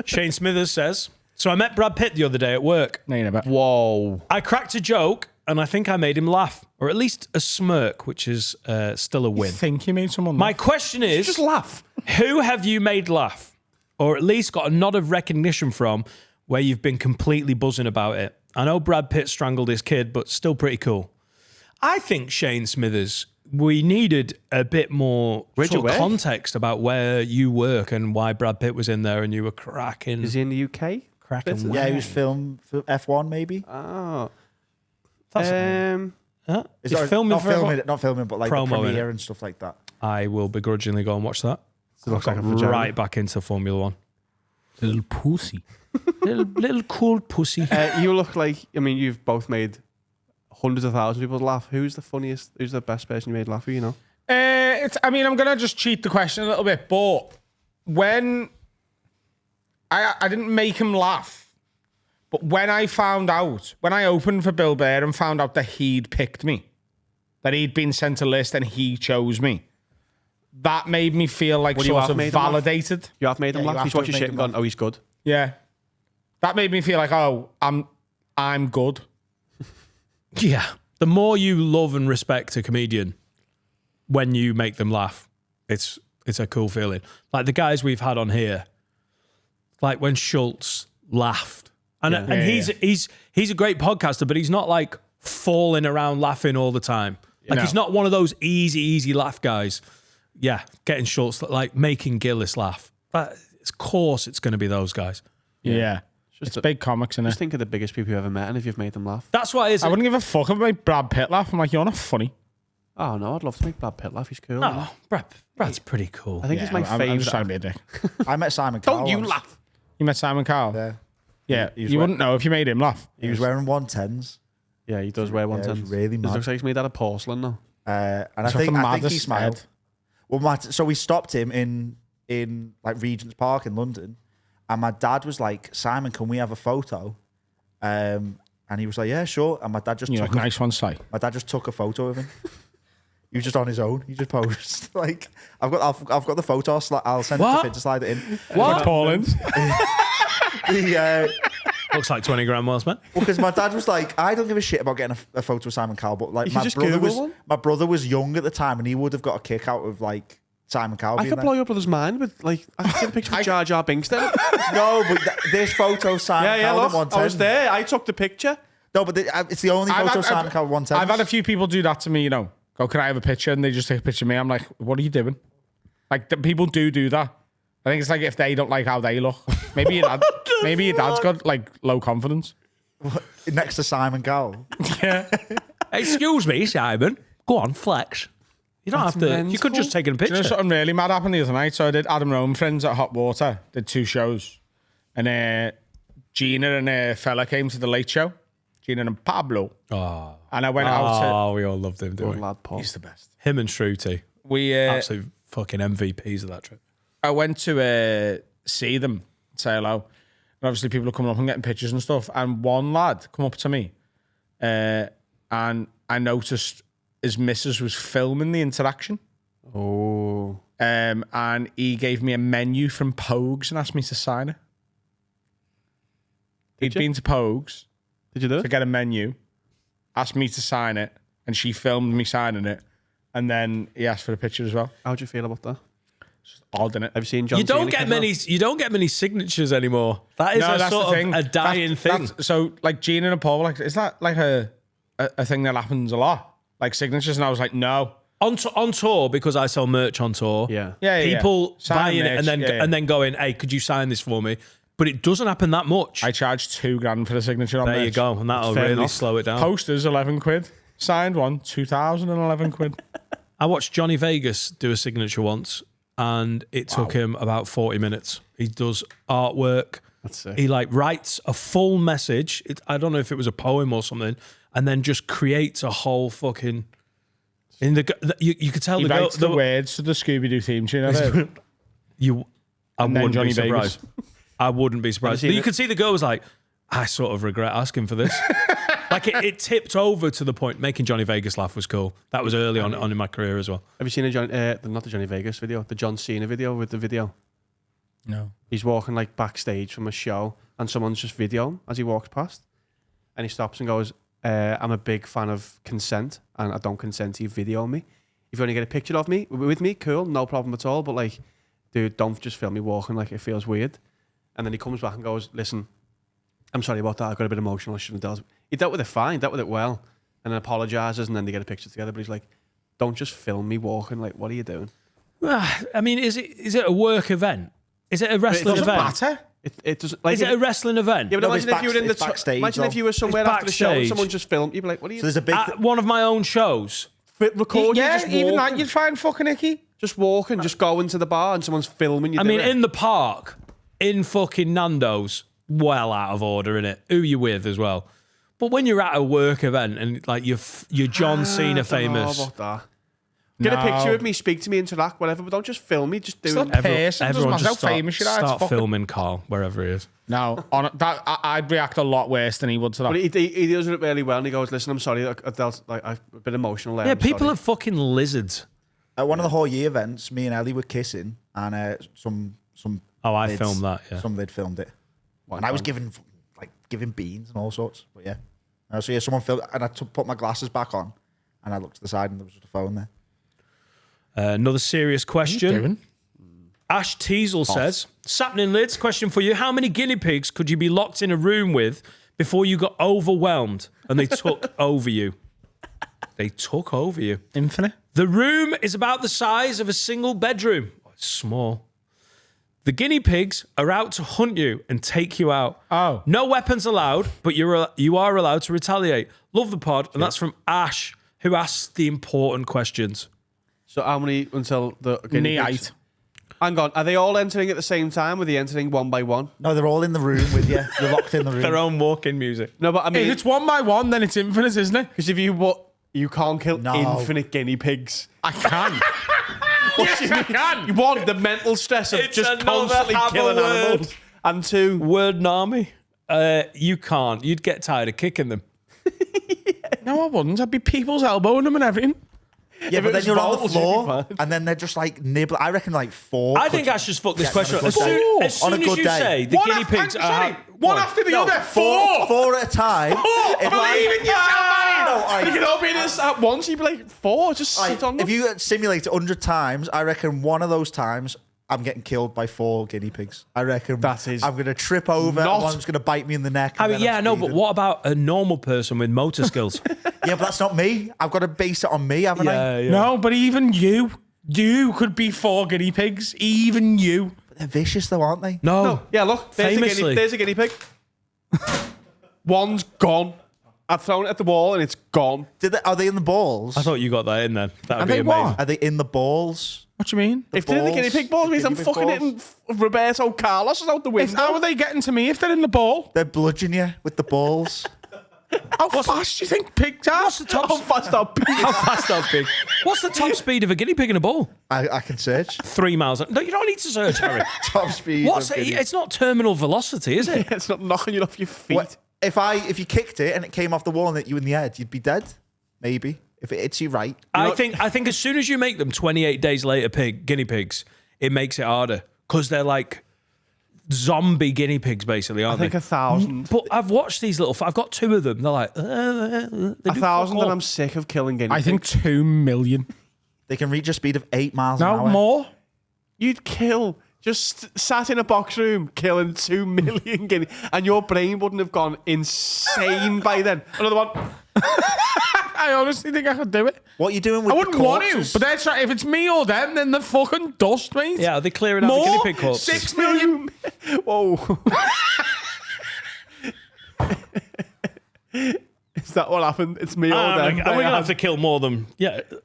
Shane Smithers says, so I met Brad Pitt the other day at work. No, you never. Whoa. I cracked a joke and I think I made him laugh, or at least a smirk, which is still a I win. think you made someone My laugh. question is, Just laugh. who have you made laugh, or at least got a nod of recognition from, where you've been completely buzzing about it? I know Brad Pitt strangled his kid, but still pretty cool. I think, Shane Smithers, we needed a bit more Where'd you sort of work? context about where you work and why Brad Pitt was in there and you were cracking. Is he in the UK? cracking? Yeah, he was filmed for F1 maybe. Oh. That's Is He's that- filming not for filming it, not filming, but like the Promo, premiere innit? and stuff like that. I will begrudgingly go and watch that. Looks like a Got vagina. right back into Formula One. Little pussy. little cool pussy. You look like, I mean, you've both made hundreds of thousands of people laugh. Who's the funniest, who's the best person you made laugh, you know? I mean, I'm gonna just cheat the question a little bit, but when I didn't make him laugh, but when I found out, when I opened for Bill Burr and found out that he'd picked me, that he'd been sent a list and he chose me, that made me feel like Well, you sort have of made him laugh. validated. You have made him Yeah, you laugh. have He's to watched your have shit made and him gone, oh, he's good. Yeah, that made me feel like, oh, I'm good. Yeah. The more you love and respect a comedian when you make them laugh, it's a cool feeling. Like the guys we've had on here, like when Schultz laughed. And he's a great podcaster, but he's not like falling around laughing all the time. Like he's not one of those easy laugh guys. Yeah, getting Schultz, like making Gillis laugh. But of course it's going to be those guys. Yeah. It's big comics, innit? Just think of the biggest people you've ever met and if you've made them laugh. That's what it is. I wouldn't give a fuck if I made Brad Pitt laugh. I'm like, you're not funny. Oh, no, I'd love to make Brad Pitt laugh. He's cool. No, Brad's pretty cool. I think he's my I'm just trying favourite. to be a dick. I met Simon Cowell. Don't you once. laugh. You met Simon Cowell? Yeah. Yeah. He was You wet. wouldn't know if you made him laugh. He was wearing 110s. Yeah, he does wear Yeah, it 110s. was really It mad. looks like he's made out of porcelain now. And I He's got think the he maddest smiled. head. Well, so we stopped him in like Regent's Park in London, and my dad was like, "Simon, can we have a photo?" And he was like, "Yeah, sure." And my dad just You're took like, nice one, Si. my dad just took a photo of him. He was just on his own. He just posed. Like I've got the photo. I'll send it to What? Finn to slide it in. What? Paul Ince. Looks like 20 grand well spent. Well, because my dad was like, I don't give a shit about getting a photo of Simon Cowell, but like You could just Google one. my brother was young at the time, and he would have got a kick out of like Simon Cowell. I being could there. blow your brother's mind with like I could get a picture of Jar Jar Binks then. No, but this photo of Simon Yeah, Cowell look, at 110. I was there. I took the picture. No, but it's the only photo of Simon Cowell at 110. I've had a few people do that to me, you know. Go, can I have a picture? And they just take a picture of me. I'm like, what are you doing? Like, people do that. I think it's like if they don't like how they look. Maybe your dad's got like low confidence. next to Simon Cowell. Yeah. Excuse me, Simon. Go on, flex. You don't have to. You could just take a Do picture. you know something really mad happened the other night? So I did Adam Rome Friends at Hot Water. Did 2 shows. And Gina and a fella came to the late show. Gina and Pablo. Oh, And I went out to... we all loved him, didn't Good we? lad, Paul. He's the best. Him and Shruti. We... Absolute fucking MVPs of that trip. I went to see them, say hello. And obviously people are coming up and getting pictures and stuff. And one lad come up to me and I noticed his missus was filming the interaction. Oh. And he gave me a menu from Pogues and asked me to sign it. He'd you? been to Pogues Did you do to it? get a menu, asked me to sign it, and she filmed me signing it. And then he asked for a picture as well. How'd you feel about that? Odd, innit? Have you seen John You don't Cena get come many. out? You don't get many signatures anymore. That is No, a that's sort the of thing. a dying thing. So, like, Gina and Paul were like, is that like a thing that happens a lot? Like signatures? And I was like, no. On tour, because I sell merch on tour. Yeah. Yeah, People Sign buying it merch, and then yeah. and then going, hey, could you sign this for me? But it doesn't happen that much. I charged $2,000 for the signature on There you merch. go, and that'll Fair really enough. slow it down. Posters, 11 quid. Signed one, 2,011 quid. I watched Johnny Vegas do a signature once, and it took him about 40 minutes. He does artwork. That's sick. He like writes a full message. I don't know if it was a poem or something, and then just creates a whole fucking. In you could tell He the girl. writes the words to the Scooby-Doo theme tune. I've heard. I then wouldn't Johnny be surprised. Vegas. I wouldn't be surprised. seen You it? could see the girl was like, I sort of regret asking for this. Like it tipped over to the point. Making Johnny Vegas laugh was cool. That was early on in my career as well. Have you seen not the Johnny Vegas video, the John Cena video with the video? No. He's walking like backstage from a show and someone's just videoing as he walks past. And he stops and goes, I'm a big fan of consent and I don't consent to you videoing me. If you only get a picture of me, with me, cool, no problem at all. But like, dude, don't just film me walking, like it feels weird. And then he comes back and goes, listen, I'm sorry about that. I got a bit emotional. I shouldn't have dealt. He dealt with it fine, dealt with it well. And then apologises and then they get a picture together. But he's like, don't just film me walking. Like, what are you doing? I mean, is it a work event? Is it a wrestling Doesn't event? matter. It doesn't like Is it a wrestling event? yeah, but No, it's imagine if you were in the it's backstage, imagine if though. you were somewhere It's after the show and backstage. someone just filmed. You'd be like, what are you So there's a big. At one of my own shows. recording? Yeah, just even walking, that you'd find fucking icky. just walking, just going to the bar and someone's filming you. I mean, doing it. in the park, in fucking Nando's, well out of order, innit? Who you with as well? But when you're at a work event and like you're John Cena I don't know famous, about that. Get a picture of me, speak to me, interact, whatever. But don't just film me. Just do Still it. person, doesn't everyone matter just how famous you are. It's start fucking... filming Carl wherever he is. No, on that, I'd react a lot worse than he would to that. But he does it really well, and he goes, "Listen, I'm sorry. I dealt like I'm a bit emotional there. Yeah, I'm people sorry." are fucking lizards. At one of the whole year events, me and Ellie were kissing, and some. Oh, I vids- filmed that, yeah. Some they'd filmed it, and I was giving beans and all sorts. But yeah, so yeah, someone filmed, and I put my glasses back on, and I looked to the side, and there was just a phone there. Another serious question. doing? Ash Teasel says, Sapnin Lids, question for you. How many guinea pigs could you be locked in a room with before you got overwhelmed and they took over you? They took over you. Infinite. The room is about the size of a single bedroom. Oh, it's small. The guinea pigs are out to hunt you and take you out. Oh. No weapons allowed, but you are allowed to retaliate. Love the pod, and that's from Ash, who asks the important questions. So how many until the guinea Knee pigs? height. Hang on, are they all entering at the same time? Or are they entering one by one? No, they're all in the room with you. You're locked in the room. Their own walk-in music. No, but I If mean, it's one by one, then it's infinite, isn't it? because if you can't kill No. infinite guinea pigs. I can. Yes, I can. You want the mental stress of It's just another constantly have a killing word. animals. And two, Word Nami. You can't. You'd get tired of kicking them. No, I wouldn't. I'd be people's elbowing them and everything. Yeah, If but it then was you're on the balls, you'd be floor, fine. and then they're just like nibbling. I reckon like four. I think I should fuck this Yeah, question. on a As good soon, day. as, On soon a as good you day. say the guinea pigs are... One after the No, other. four at a time. If Believe in yourself, No, all right. You can all be in this at once. You'd be like 4. Just Right, sit on them. if you simulate it 100 times, I reckon one of those times I'm getting killed by 4 guinea pigs. I reckon That is I'm going to trip over, and not- one's going to bite me in the neck. I and mean, then yeah, I'm no, but bleeding. what about a normal person with motor skills? Yeah, but that's not me. I've got to base it on me, haven't I? yeah. No, but even you could be 4 guinea pigs. Even you. But they're vicious, though, aren't they? No. No. Yeah, look. Famously. There's a guinea pig. One's gone. I've thrown it at the wall and it's gone. Are they in the balls? I thought you got that in then. That would Are be they amazing. what? Are they in the balls? What do you mean? If they're in the guinea pig balls, means I'm Guinea pig fucking hitting Roberto Carlos is out the window. How are they getting to me if they're in the ball? They're bludgeoning you with the balls. How fast do you think pigs are? What's the top? How fast are pigs? How fast are pig? What's the top speed of a guinea pig in a ball? I can search. 3 miles. No, you don't need to search, Harry. Top speed. What's of it? guinea- It's not terminal velocity, is it? It's not knocking you off your feet. What- If you kicked it and it came off the wall and hit you in the head, you'd be dead. Maybe if it hits you right. I think as soon as you make them 28 days later guinea pigs, it makes it harder because they're like zombie guinea pigs, basically, I aren't think they? 1,000. But I've watched these little. I've got 2 of them. They're like they do 1,000, fuck and all. I'm sick of killing guinea I pigs. think 2 million. They can reach a speed of 8 miles an No, hour. more. You'd kill, just sat in a box room, killing 2 million guinea, and your brain wouldn't have gone insane by then. Another one. I honestly think I could do it. What are you doing with I wouldn't want to, corpses? but that's right. If it's me or them, then they're fucking dust, mate. Yeah, are they clearing out More? the guinea pig corpses? 6 million. Whoa. Is that what happened? It's me or them. We're gonna have to kill more than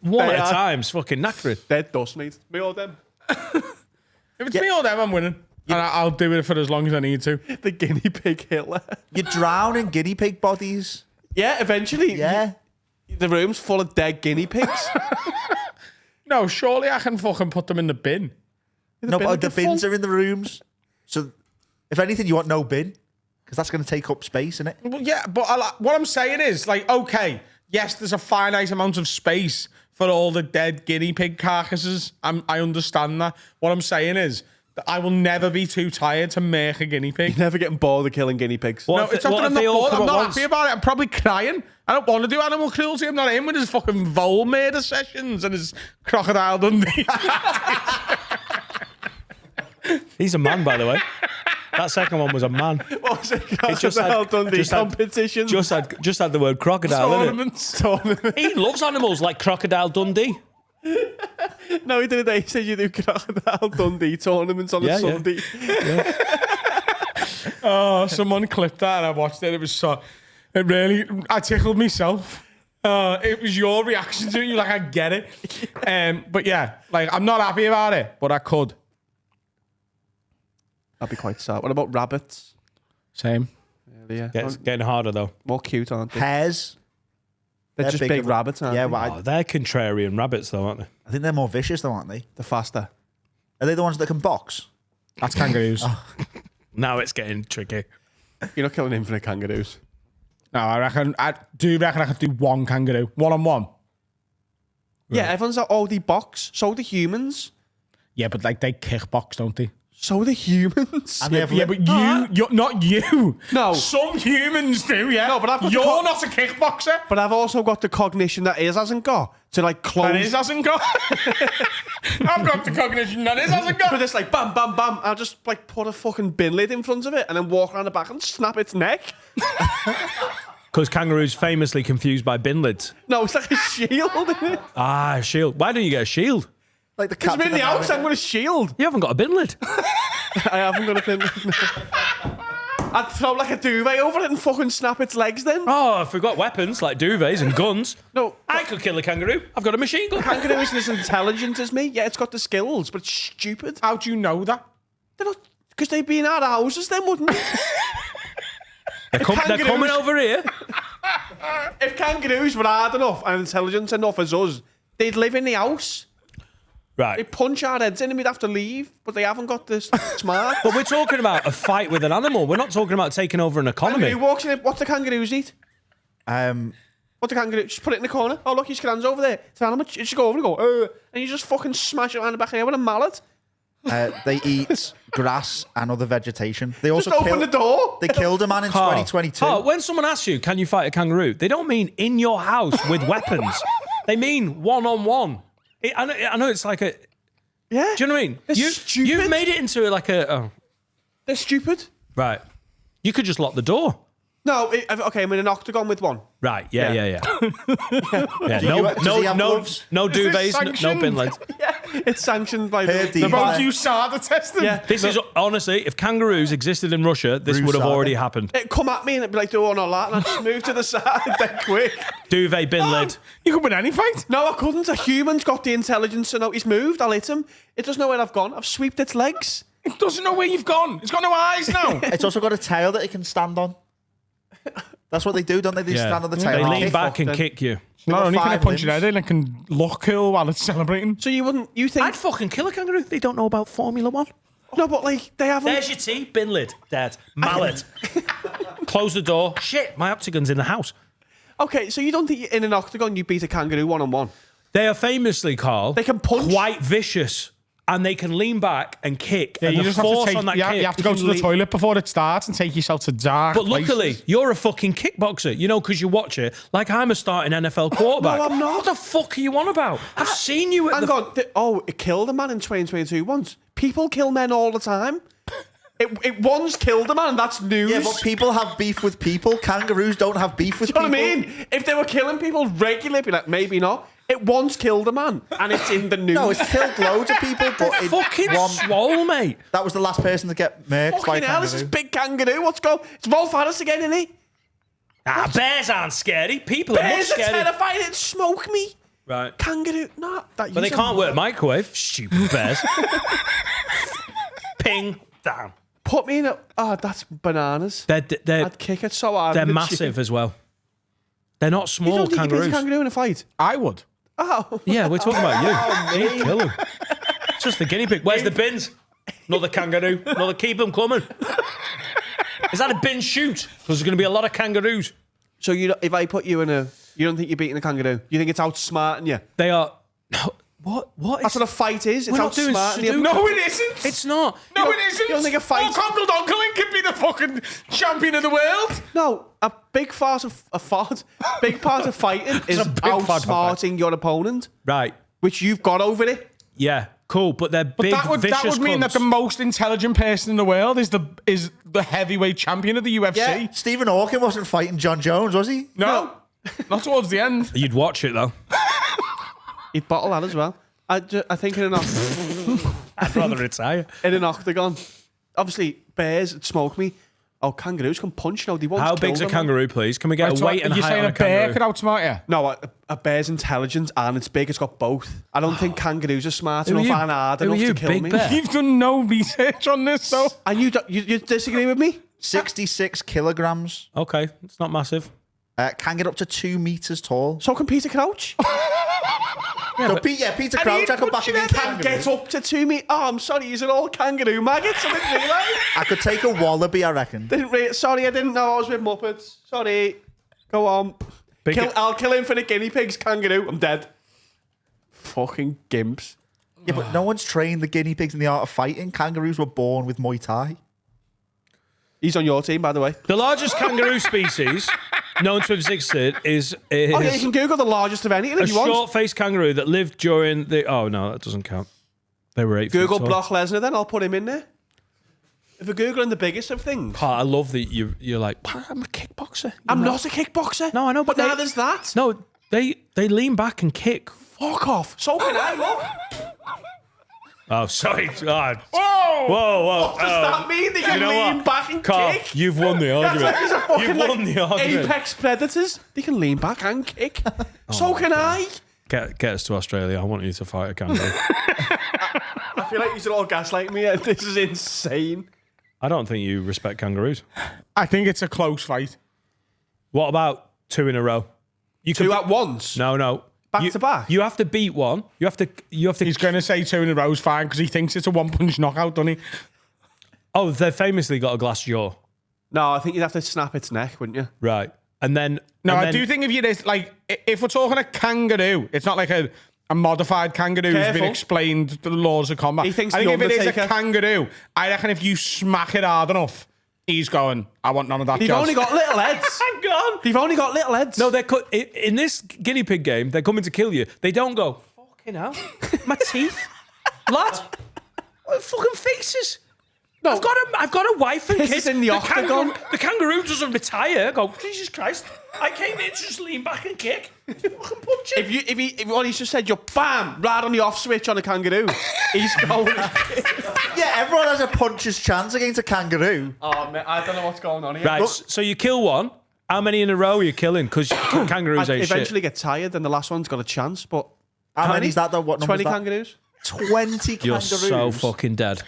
one They at a are. time. It's fucking knackering. Dead dust, mate. Me or them. If it's me or them, I'm winning. And I'll do it for as long as I need to. The guinea pig Hitler. You drown in guinea pig bodies. Yeah, eventually. Yeah. The room's full of dead guinea pigs. No, surely I can fucking put them in the bin. No, bin but would the get bins full. are in the rooms. So, if anything, you want no bin because that's going to take up space, innit? Well, yeah, but what I'm saying is, like, okay, yes, there's a finite amount of space for all the dead guinea pig carcasses. I understand that. What I'm saying is that I will never be too tired to make a guinea pig. Never getting bored of killing guinea pigs. What No, if it's they- not what that I'm if they not all bored. come I'm at not once? happy about it. I'm probably crying. I don't want to do animal cruelty. I'm not in with his fucking vole murder sessions and his crocodile Dundee. He's a man, by the way. That second one was a man. What was it? just had- Crocodile Dundee just had- competition. Just had the word crocodile in it. Tournaments. Tournament. He loves animals like Crocodile Dundee. No, he did it. He said you do Crocodile Dundee tournaments on Yeah, a yeah. Sunday. Oh, someone clipped that and I watched it. I tickled myself. It was your reaction to it. You're like, I get it. But yeah, like, I'm not happy about it, but I could. That'd be quite sad. What about rabbits? Same. Yeah, It's getting harder though. more cute, aren't they? Hares. They're just big rabbits, aren't Yeah, they? well, Oh, they're contrarian rabbits, though, aren't they? I think they're more vicious, though, aren't they? They're faster. Are they the ones that can box? That's kangaroos. Now it's getting tricky. You're not killing infinite kangaroos. No, I do reckon I could do one kangaroo. 1-on-1. Yeah, everyone's like, oh, they box. So do humans. Yeah, but like they kickbox, don't they? So do humans. And they have Yeah, but you're not you. No. Some humans do, yeah. No, but I've got you're the not a kickboxer. But I've also got the cognition that Iz hasn't got to like close. That is hasn't got. I've got the cognition that is hasn't But got. it's like bam, bam, bam. I'll just like put a fucking bin lid in front of it and then walk around the back and snap its neck. Because kangaroos famously confused by bin lids. No, it's like a shield, isn't it? Ah, a shield. Why don't you get a shield? Like the Because I'm Captain in the house, America. I'm with a shield. You haven't got a bin lid. I haven't got a bin lid. I'd throw like a duvet over it and fucking snap its legs then. Oh, if we've got weapons like duvets and guns, No, I could kill a kangaroo. I've got a machine gun. kangaroo isn't as intelligent as me. Yeah, it's got the skills, but it's stupid. How do you know that? They're not, because they'd be in our houses then, wouldn't they? They're kangaroos- coming over here. If kangaroos were hard enough and intelligent enough as us, they'd live in the house. They Right. punch our heads in and we'd have to leave, but they haven't got this smart. But we're talking about a fight with an animal. We're not talking about taking over an economy. Who walks in? What do kangaroos eat? What do kangaroos? Just put it in the corner. Oh, look, his hands over there. It's an animal. You just go over and go, and you just fucking smash it around the back of the head with a mallet. They eat grass and other vegetation. They also Just open the door. They killed a man in 2022. When someone asks you, can you fight a kangaroo? They don't mean in your house with weapons. They mean one-on-one. I know it's like a... Yeah. Do you know what I mean? It's stupid. You've made it into like a... Oh, They're stupid. right. You could just lock the door. No, okay, I'm in an octagon with one. Right, yeah. Yeah, Does he have gloves? no this duvets, no sanctioned? bin lids. Yeah, it's sanctioned by Herdy. the... They're about Yeah. to use SADA testing. Yeah. This is, honestly, if kangaroos existed in Russia, this would have Rusada. already happened. It'd come at me and it'd be like, do all that, and I'd just move to the side dead quick. Duvet, bin lid. You could win any fight. No, I couldn't. A human's got the intelligence to know he's moved. I'll hit him. It doesn't know where I've gone. I've swept its legs. It doesn't know where you've gone. It's got no eyes now. It's also got a tail that it can stand on. That's what they do, don't they? They stand on the tail. They and lean kick. back and then. kick you. Not only can I 5 punch your limbs. head in, it can look cool while it's celebrating. So you think... I'd fucking kill a kangaroo. They don't know about Formula One. No, but like, they haven't... There's your tea, bin lid, dead. Mallet. Close the door. Shit, my octagon's in the house. Okay, so you don't think in an octagon you beat a kangaroo one-on-one? They are famously, Carl, They can punch. quite vicious. And they can lean back and kick. Yeah, and you the just have to force take. on that Yeah, kick. you have to go to the toilet before it starts and take yourself to dark. But luckily, places. you're a fucking kickboxer, you know, because you watch it. Like I'm a starting NFL quarterback. No, I'm not. What the fuck are you on about? I've seen you at Hang on. It killed a man in 2022 once. People kill men all the time. It once killed a man. That's news. Yeah, but people have beef with people. Kangaroos don't have beef with Do you know people. what I mean? If they were killing people regularly, be like, maybe not. It once killed a man, and it's in the news. No, it's killed loads of people, but it fucking swole, mate. that was the last person to get merked by a fucking hell. This is kangaroo. big kangaroo. What's going? It's Rolf Harris again, isn't he? Bears aren't scary. People are much Bears are scary. terrifying. It smoke me. Right. Kangaroo, no. But they can't work microwave. Stupid bears. Ping down. Put me in a. Oh, that's bananas. They're I'd kick it so hard. they're in the massive chin. as well. They're not You small don't think you beat a kangaroos. kangaroo in a fight? I would. Oh. Yeah, we're talking about you. You'd kill him. It's just the guinea pig. Where's the bins? Another kangaroo. Another keep them coming. Is that a bin shoot? Because there's going to be a lot of kangaroos. So if I put you in a, you don't think you're beating a kangaroo? You think it's outsmarting you? They are. No, what? That's what a fight is. It's We're not doing outsmarting you. Sudoku. No, it isn't. It's not. No, You it isn't. you don't think a fight- Oh, Condell Donkelin could be the fucking champion of the world. No, a big part of big part of fighting is a big part of outsmarting your opponent, Right. which you've got over it. Yeah. Cool. But they're But big, that would vicious mean that cunts. the most intelligent person in the world is the heavyweight champion of the UFC. Yeah, Stephen Hawking wasn't fighting John Jones, was he? No, not towards the end. You'd watch it though. He'd bottle that as well. I think in I'd rather retire. an octagon, obviously bears would smoke me. Oh, kangaroos can punch now. They won't. How kill big's a them. kangaroo, please? Can we get Right, a so weight and you're height saying on a bear kangaroo? could outsmart you? No, a bear's intelligent and it's big. It's got both. I don't think kangaroos are smart Who are enough you? and hard Who are enough you, to kill big me. bear? You've done no research on this, though. And you disagree with me? 66 kilograms. Okay, it's not massive. Can get up to 2 meters tall. So can Peter Crouch? Peter Crouch, I could back against Can kangaroo. get up to 2 meters. Oh, I'm sorry. These are all kangaroo maggots. I didn't realise. I could take a wallaby, I reckon. Sorry, I didn't know I was with Muppets. Sorry. Go on. Big- I'll kill him for the guinea pigs, kangaroo. I'm dead. Fucking gimps. Yeah, but no one's trained the guinea pigs in the art of fighting. Kangaroos were born with Muay Thai. He's on your team, by the way. The largest kangaroo species known to have existed is Oh, yeah, you can Google the largest of any a if you want. short-faced kangaroo that lived during the... Oh, no, that doesn't count. They were 8 Google feet tall. Brock Lesnar, then I'll put him in there. If we're Googling the biggest of things. Oh, I love that you're like, I'm a kickboxer. I'm not a kickboxer. No, I know, but now they- there's that. No, they lean back and kick. Fuck off. So can I, look. Oh, sorry. God. Whoa! Whoa. What does that mean? They can You know lean what? back and Carl, kick? you've won the argument. These are fucking You've won the argument. apex predators. They can lean back and kick. So can I. Get us to Australia. I want you to fight a kangaroo. I feel like you're all gaslighting me. This is insane. I don't think you respect kangaroos. I think it's a close fight. What about 2 in a row? You Two could- at once. No. Back to back? You have to beat one. You have to. He's going to say 2 in a row is fine because he thinks it's a one-punch knockout, doesn't he? Oh, they've famously got a glass jaw. No, I think you'd have to snap its neck, wouldn't you? Right. And then. No, and I then- do think if you like, if we're talking a kangaroo, it's not like a a modified kangaroo has been Careful. explained the laws of combat. He thinks I think the if it is a Undertaker- kangaroo, I reckon if you smack it hard enough, he's going, I want none of that They've jazz. only got little heads. Hang on. They've only got little heads. No, in this guinea pig game, they're coming to kill you. They don't go, fucking hell, my teeth. Lad, what fucking faces? no. I've got a wife and This kids. is in the octagon. The kangaroo doesn't retire. Go, Jesus Christ. I came here to just lean back and kick. Fucking punch him. If what he's just said, you're bam, right on the off switch on a kangaroo. He's going. Yeah, everyone has a puncher's chance against a kangaroo. Oh man, I don't know what's going on here. Right, so you kill one. How many in a row are you killing? Because kangaroos I ain't eventually shit. get tired, and the last one's got a chance. But How many is that though? What number 20 is that? kangaroos. 20 You're kangaroos. so fucking dead.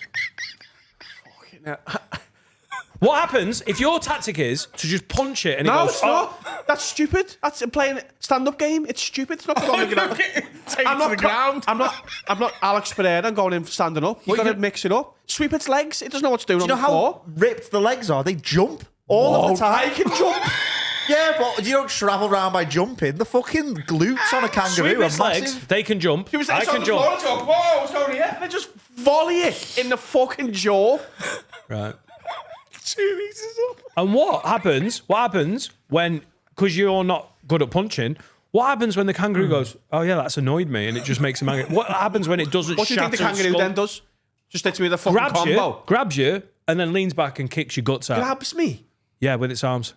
What happens if your tactic is to just punch it and it No, goes, it's not. That's stupid. That's playing a stand-up game. It's stupid. It's not going to ground. Take it I'm to not the ground. I'm not Alex Pereira. I'm going in for standing up. You've got to mix it up. Sweep its legs. It doesn't know what's doing Do you on know the floor. how ripped the legs are? They jump all of the time. I can jump. Yeah, but you don't travel around by jumping. The fucking glutes on a kangaroo sweep are its massive. legs, they can jump. He was I like, can jump. Whoa, what's going here? And I just volley it in the fucking jaw. Right. 2 meters up. And what happens when, because you're not good at punching, what happens when the kangaroo goes, oh yeah, that's annoyed me, and it just makes him angry? What happens when it doesn't What do you think the shatter its kangaroo skull? then does? Just hits me with a fucking grabs combo. you, and then leans back and kicks your guts out. Grabs me. Yeah, with its arms.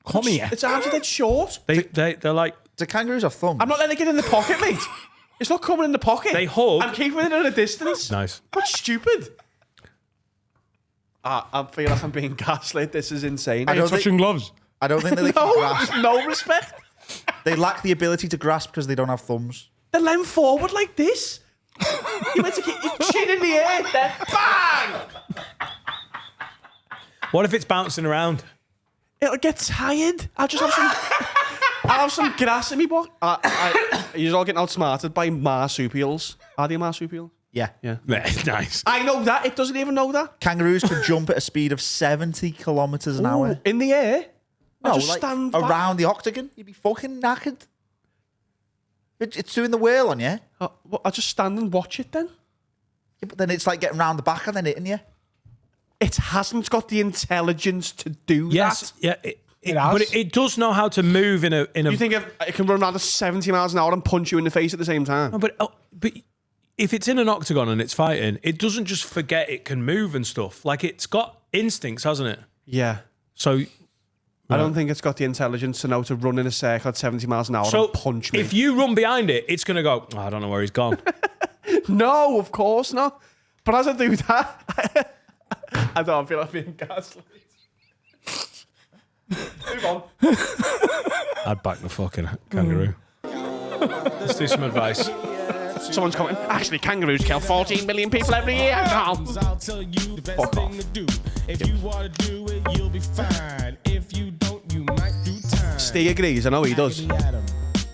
Come here. Its arms are dead short. They're like, Do kangaroos have thumbs? I'm not letting it get in the pocket, mate. It's not coming in the pocket. They hug. I'm keeping it at a distance. nice. That's stupid. I feel like I'm being gaslit. This is insane. I don't think, Touching gloves. I don't think that they can No, grasp. there's no respect. They lack the ability to grasp because they don't have thumbs. They lean forward like this. You meant to keep your chin in the air. Then bang! What if it's bouncing around? It'll get tired. I'll just have some. I'll have some grass in me, boy. You're all getting outsmarted by marsupials. Are they marsupials? Yeah. Yeah. Nice. I know that. It doesn't even know that. Kangaroos can jump at a speed of 70 kilometres an hour. Ooh, in the air. No, I'll just like stand back. around the octagon. You'd be fucking knackered. It's doing the whirl on you. I'll just stand and watch it then. Yeah, but then it's like getting round the back and then hitting you. It hasn't got the intelligence to do Yes. that. Yeah. has. But it does know how to move in a. You think if it can run around at 70 miles an hour and punch you in the face at the same time? No, but if it's in an octagon and it's fighting, it doesn't just forget it can move and stuff. Like it's got instincts, hasn't it? Yeah. So I don't think it's got the intelligence to know to run in a circle at 70 miles an hour So and punch me. if you run behind it, it's going to go, oh, I don't know where he's gone. No, of course not. But as I do that, I don't feel like being gaslit. Move on. I'd back the fucking kangaroo. Let's do some advice. Someone's commenting, actually, kangaroos kill 14 million people every year. I'll tell you the best Fuck thing off. to do. If you want to do it, you'll be fine. If you don't, you might do time. Steve agrees, I know he does.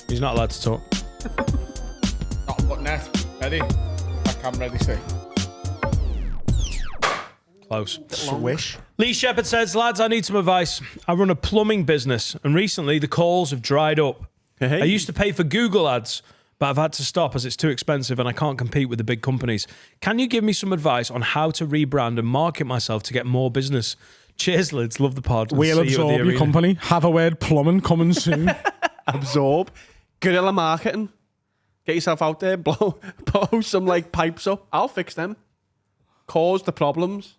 He's not allowed to talk. Not button net. Ready? That cam ready, see. Close. Swish. Lee Shepherd says, lads, I need some advice. I run a plumbing business, and recently the calls have dried up. I used to pay for Google ads, but I've had to stop as it's too expensive and I can't compete with the big companies. Can you give me some advice on how to rebrand and market myself to get more business? Cheers, lads. Love the pod. and We'll see you at the absorb your arena. company. Have a word plumbing coming soon. Absorb. Guerrilla marketing. Get yourself out there, blow some like pipes up. I'll fix them. Cause the problems.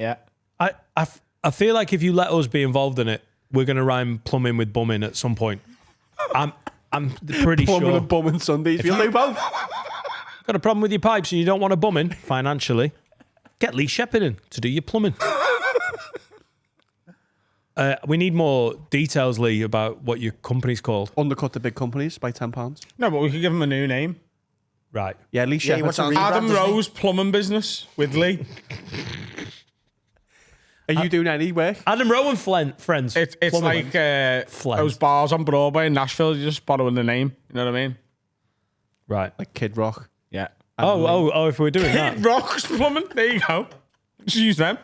Yeah. I feel like if you let us be involved in it, we're going to rhyme plumbing with bumming at some point. I'm pretty Plumbing sure. and bumming Sundays. We'll do both. Got a problem with your pipes and you don't want a bumming financially? Get Lee Shepherd in to do your plumbing. We need more details, Lee, about what your company's called. Undercut the big companies by £10. No, but we could give him a new name. Right. Yeah, at least Yeah, he wants to read- Adam doesn't he? Rose Plumbing Business with Lee. Are you doing any work? Adam Rowan friends. It's Plumbing. like Flens. those bars on Broadway in Nashville. You're just borrowing the name. You know what I mean? Right. Like Kid Rock. Yeah. Oh, if we're doing that. Rocks Plumbing. There you go. Just use them.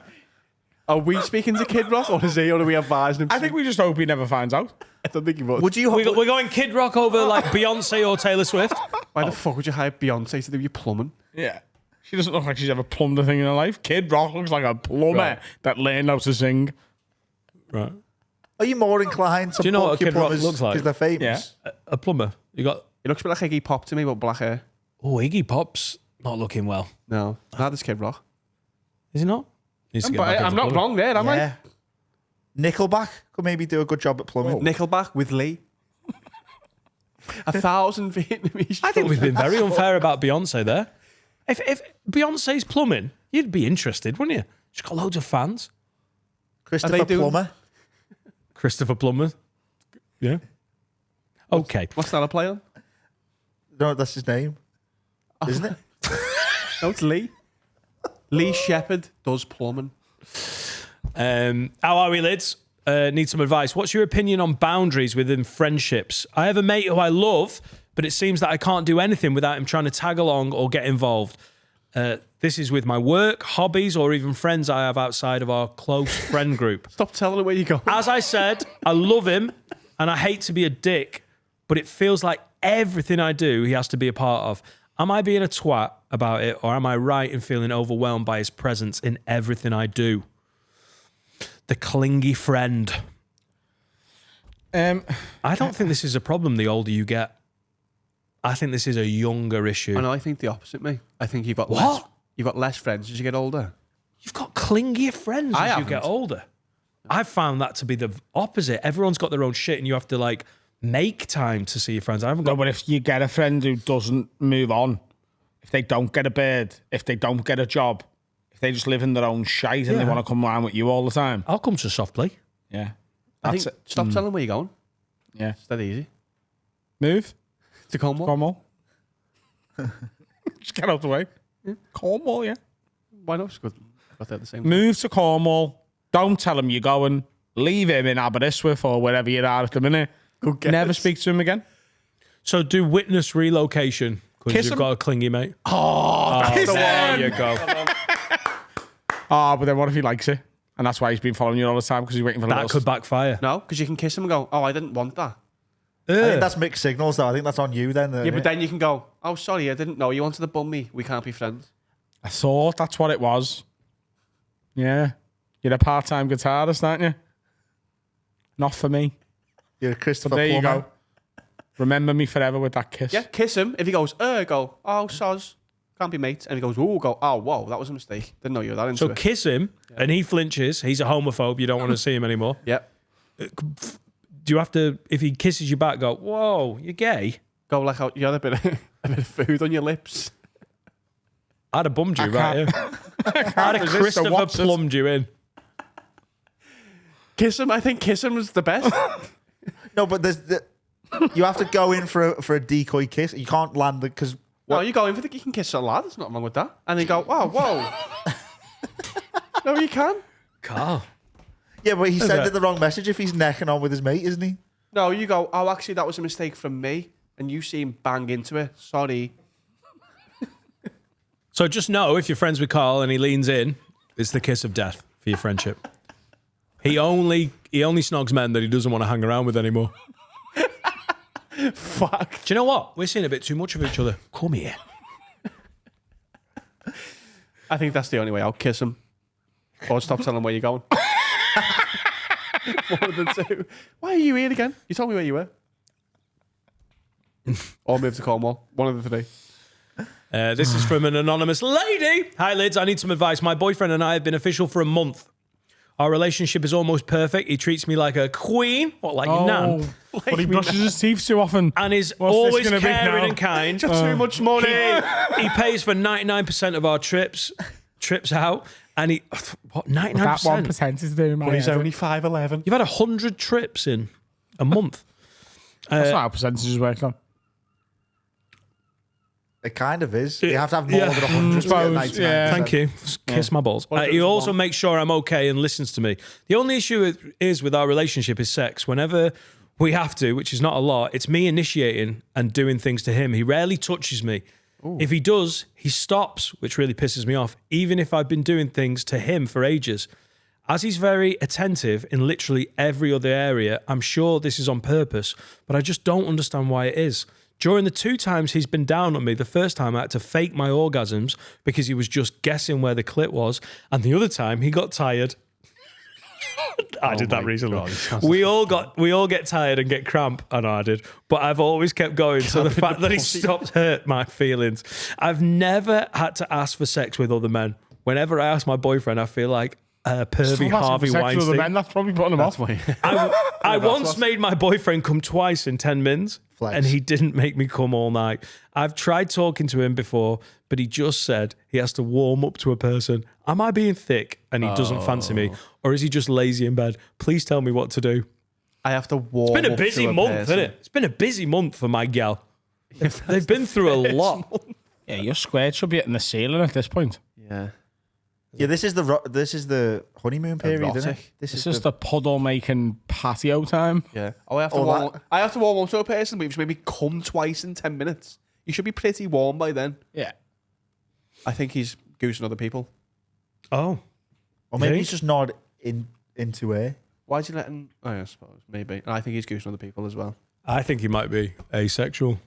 Are we speaking to Kid Rock or is he, or are we advising him? I think we just hope he never finds out. I don't think he would. Would you? We're going Kid Rock over like Beyonce or Taylor Swift. Why the fuck would you hire Beyonce to do your plumbing? Yeah. She doesn't look like she's ever plumbed a thing in her life. Kid Rock looks like a plumber Right. that learned how to sing. Right. Are you more inclined to? Do you know what a book your Kid Rock plumbers looks like? Because they're famous. Yeah. A plumber. You got. He looks a bit like Iggy Pop to me, but black hair. Oh, Iggy Pop's not looking well. No, neither is Kid Rock. Is he not? Needs to get But back I'm into not plumbing. wrong there, am I? Yeah. Nickelback could maybe do a good job at plumbing. Nickelback with Lee. 1,000 Vietnamese. I think we've been very unfair about Beyonce there. If Beyonce's plumbing, you'd be interested, wouldn't you? She's got loads of fans. Christopher Are they doing- Plummer. Christopher Plummer. Yeah. Okay. What's that I play on? No, that's his name, isn't it? No, it's Lee. Lee Shepherd does plumbing. How are we, lids? Need some advice. What's your opinion on boundaries within friendships? I have a mate who I love, but it seems that I can't do anything without him trying to tag along or get involved. This is with my work, hobbies, or even friends I have outside of our close friend group. Stop telling him where you're going. As I said, I love him and I hate to be a dick, but it feels like everything I do, he has to be a part of. Am I being a twat about it, or am I right in feeling overwhelmed by his presence in everything I do? The clingy friend. I don't think this is a problem the older you get. I think this is a younger issue. I know, I think the opposite, mate. I think you've got What? less friends as you get older. You've got clingier friends I as you haven't. get older. I've found that to be the opposite. Everyone's got their own shit and you have to like make time to see your friends. I haven't No, got... but if you get a friend who doesn't move on, if they don't get a bird, if they don't get a job, if they just live in their own shite and they Yeah. want to come around with you all the time. I'll come to soft play. Yeah. I That's think, it. stop telling him where you're going. Yeah. It's that easy. Move. To Cornwall. Cornwall. Just get out the way. Cornwall, yeah. Why not? It's good. Got there at the same time. Move to Cornwall. Don't tell him you're going. Leave him in Aberystwyth or wherever you are at the minute. Good guess. Never speak to him again. So do witness relocation because Kiss you've him. got a clingy mate. Kiss There him. you go. Oh, but then what if he likes it? And that's why he's been following you all the time because he's waiting for the That little could backfire. No, because you can kiss him and go, oh, I didn't want that. I think that's mixed signals, though. I think that's on you then. Yeah, but then you can go, oh, sorry, I didn't know. You wanted to bum me. We can't be friends. I thought that's what it was. Yeah. You're a part-time guitarist, aren't you? Not for me. You're a But Christopher there you Plummer. go. Remember me forever with that kiss. Yeah, kiss him. If he goes, go, oh, soz, can't be mates. And he goes, ooh, go, oh, whoa, that was a mistake. Didn't know you were that into So it. kiss him and he flinches. He's a homophobe. You don't want to see him anymore. Yep. Do you have to, if he kisses you back, go, whoa, you're gay? Go like how you had a bit of food on your lips. I'd have bummed you right here. I'd have resist the Christopher watches. plumbed you in. Kiss him. I think kiss him was the best. No, but you have to go in for a decoy kiss. You can't land it because No, you go in for you can kiss a lad. There's nothing wrong with that. And they go, wow, whoa. No, you can. Carl. yeah, but he's that? sending the wrong message if he's necking on with his mate, isn't he? No, you go, oh, actually, that was a mistake from me. And you see him bang into it. Sorry. So just know if you're friends with Carl and he leans in, it's the kiss of death for your friendship. He only snogs men that he doesn't want to hang around with anymore. Fuck. Do you know what? We're seeing a bit too much of each other. Come here. I think that's the only way. I'll kiss him. Or stop telling him where you're going. One of the two. Why are you here again? You told me where you were. Or move to Cornwall. One of the three. This is from an anonymous lady. Hi, lids. I need some advice. My boyfriend and I have been official for a month. Our relationship is almost perfect. He treats me like a queen, what, like your nan, But he brushes his teeth too often. and is What's this always gonna be caring now? and kind. Too much money. He pays for 99% of our trips out, and he what 99%? That 1% is doing my But he's head. only 5'11". You've had 100 trips in a month. That's not how percentages work on. It kind of is. You have to have more Yeah. than 100 to get Suppose, 99%. yeah. Thank you. Just kiss my balls. What if it He was also one? makes sure I'm okay and listens to me. The only issue is with our relationship is sex. Whenever we have to, which is not a lot, it's me initiating and doing things to him. He rarely touches me. If he does, he stops, which really pisses me off, even if I've been doing things to him for ages. As he's very attentive in literally every other area, I'm sure this is on purpose, but I just don't understand why it is. During the 2 times he's been down on me, the first time I had to fake my orgasms because he was just guessing where the clit was, and the other time he got tired. I did that recently. God, we all get tired and get cramp. I know I did, but I've always kept going. So the fact that he stopped hurt my feelings. I've never had to ask for sex with other men. Whenever I ask my boyfriend, I feel like pervy Harvey Weinstein. Men, that's probably putting him off. I once made my boyfriend come twice in 10 minutes, Flex. and he didn't make me come all night. I've tried talking to him before, but he just said he has to warm up to a person. Am I being thick and he doesn't fancy me, or is he just lazy in bed? Please tell me what to do. I have to warm. It's been a up busy to month, person. isn't it? It's been a busy month for my gal. They've been through a lot. Yeah, your square should be hitting the ceiling at this point. Yeah. Yeah, this is the honeymoon period, isn't it? Erotic. This is the puddle making patio time. Yeah. Oh, I have to Oh, warm. I have to warm up to a person, but you've made me come twice in 10 minutes. You should be pretty warm by then. Yeah. I think he's goosing other people. Oh. Or maybe See? he's just not into it. Why is he letting? Oh, yeah, I suppose maybe. And I think he's goosing other people as well. I think he might be asexual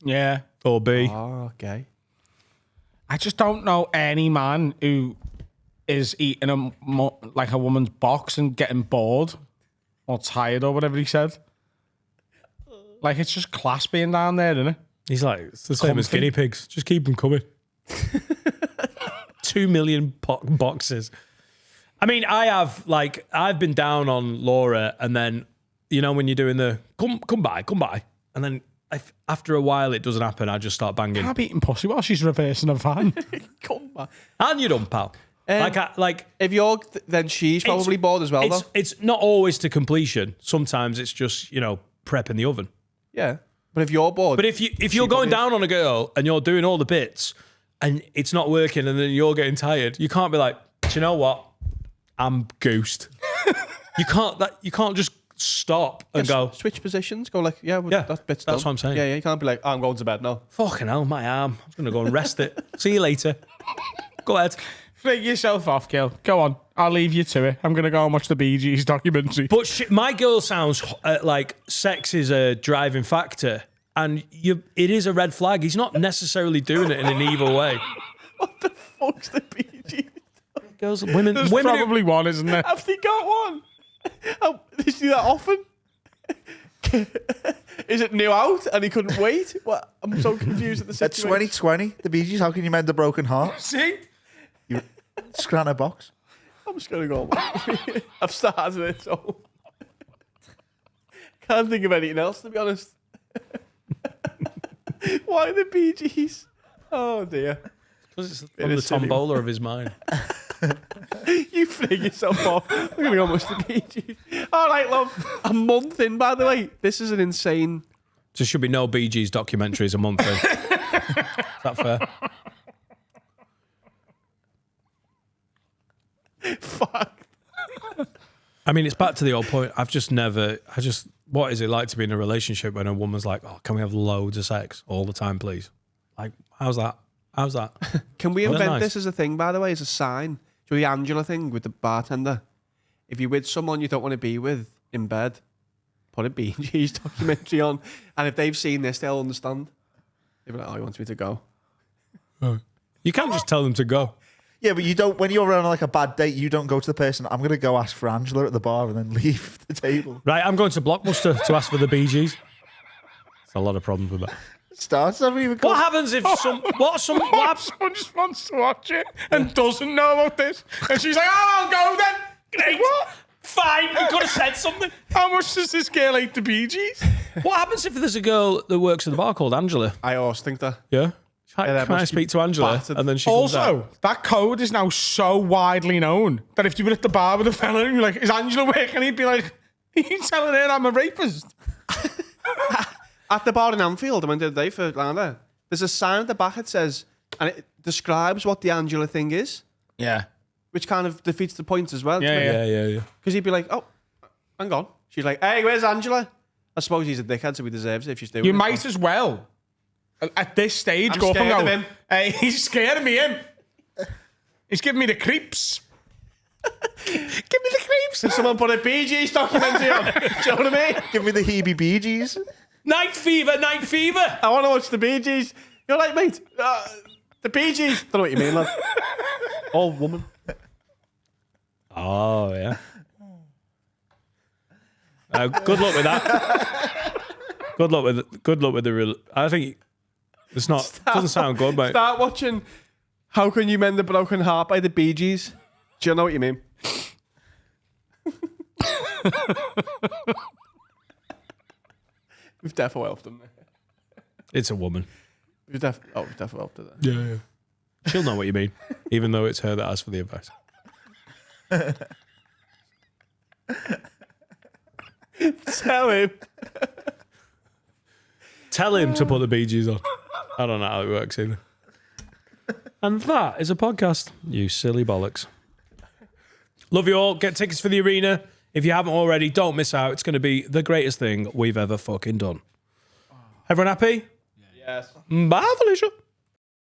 Yeah. or bi. Oh, okay. I just don't know any man who is eating like a woman's box and getting bored or tired or whatever he said. Like, it's just class being down there, isn't it? He's like, it's the same as Comfy. guinea pigs. Just keep them coming. 2 million boxes. I mean, I've been down on Laura, and then, you know, when you're doing the come by, and then after a while it doesn't happen, I just start banging. Can't be eating pussy while she's reversing a van. Come on. And you're done, pal. If you're, then she's probably bored as well, though. It's not always to completion. Sometimes it's just, you know, prep in the oven. Yeah. But if you're bored. But if you're going down on a girl and you're doing all the bits and it's not working and then you're getting tired, you can't be like, do you know what? I'm goosed. You can't just stop and go, switch positions. Go like, yeah, that bit's that's done. what I'm saying. Yeah, you can't be like, oh, I'm going to bed now. fucking hell, my arm. I'm going to go and rest it. See you later. Go ahead. Flick yourself off, girl. Go on. I'll leave you to it. I'm going to go and watch the Bee Gees documentary. But my girl sounds like sex is a driving factor. And it is a red flag. He's not necessarily doing it in an evil way. What the fuck's the PG? Girls, women, There's women. probably one, isn't there? Have they got one? Oh, does he do that often? Is it new out and he couldn't wait? What? I'm so confused at the At situation. 2020, the Bee Gees, how can you mend a broken heart? See? You scran a box. I'm just gonna go. I've started it, so can't think of anything else, to be honest. Why the Bee Gees? Oh dear. It's It on the is silly. tombola of his mind. You fling yourself off. I'm gonna go watch the Bee Gees. All right, love. A month in, by the way. This is an insane. There should be no Bee Gees documentaries a month in. Is that fair? Fuck. I mean, it's back to the old point. What is it like to be in a relationship when a woman's like, oh, can we have loads of sex all the time, please? Like, how's that? Can we Well, invent nice. this as a thing, by the way, as a sign? Do the Angela thing with the bartender? If you're with someone you don't want to be with in bed, put a Bee Gees documentary on. And if they've seen this, they'll understand. They'll be like, oh, he wants me to go. You can't just tell them to go. Yeah, but you don't. When you're on like a bad date, you don't go to the person. I'm gonna go ask for Angela at the bar and then leave the table. Right, I'm going to Blockbuster to ask for the Bee Gees. There's a lot of problems with that. Starts haven't even. What happens if what Someone just wants to watch it and doesn't know about this. And she's like, oh, I'll go then. Great. What? Fine, you could have said something. How much does this girl hate the Bee Gees? What happens if there's a girl that works at the bar called Angela? I always think that. Yeah. that Can I must be speak to Angela? battered. And then she comes out. Also, that code is now so widely known that if you were at the bar with a fella and you're like, is Angela working? He'd be like, are you telling her I'm a rapist? At the bar in Anfield, I went the other day for Lana. There's a sign at the back that says, and it describes what the Angela thing is, Yeah. which kind of defeats the point as well. Yeah. Because he'd be like, oh, hang on. She's like, hey, where's Angela? I suppose he's a dickhead, so he deserves it if she's doing it. You might as well, at this stage, I'm go up and scared go, of him. hey, he's scaring me, him. He's giving me the creeps. Give me the creeps. Did someone put a Bee Gees documentary on? Do you know what I mean? Give me the heebie-jeebies. Night fever, night fever. I want to watch the Bee Gees. You're like, mate, the Bee Gees. Don't know what you mean, lad. Old woman. Oh, yeah. Good luck with that. Good luck with the real. I think it's not. Doesn't sound good, mate. Start watching How Can You Mend a Broken Heart by the Bee Gees. Do you know what you mean? We've definitely helped them. It's a woman. We've definitely helped her. Yeah. She'll know what you mean, even though it's her that asks for the advice. Tell him. Tell him to put the Bee Gees on. I don't know how it works either. And that is a podcast. You silly bollocks. Love you all. Get tickets for the arena. If you haven't already, don't miss out. It's going to be the greatest thing we've ever fucking done. Everyone happy? Yes. Bye, Felicia.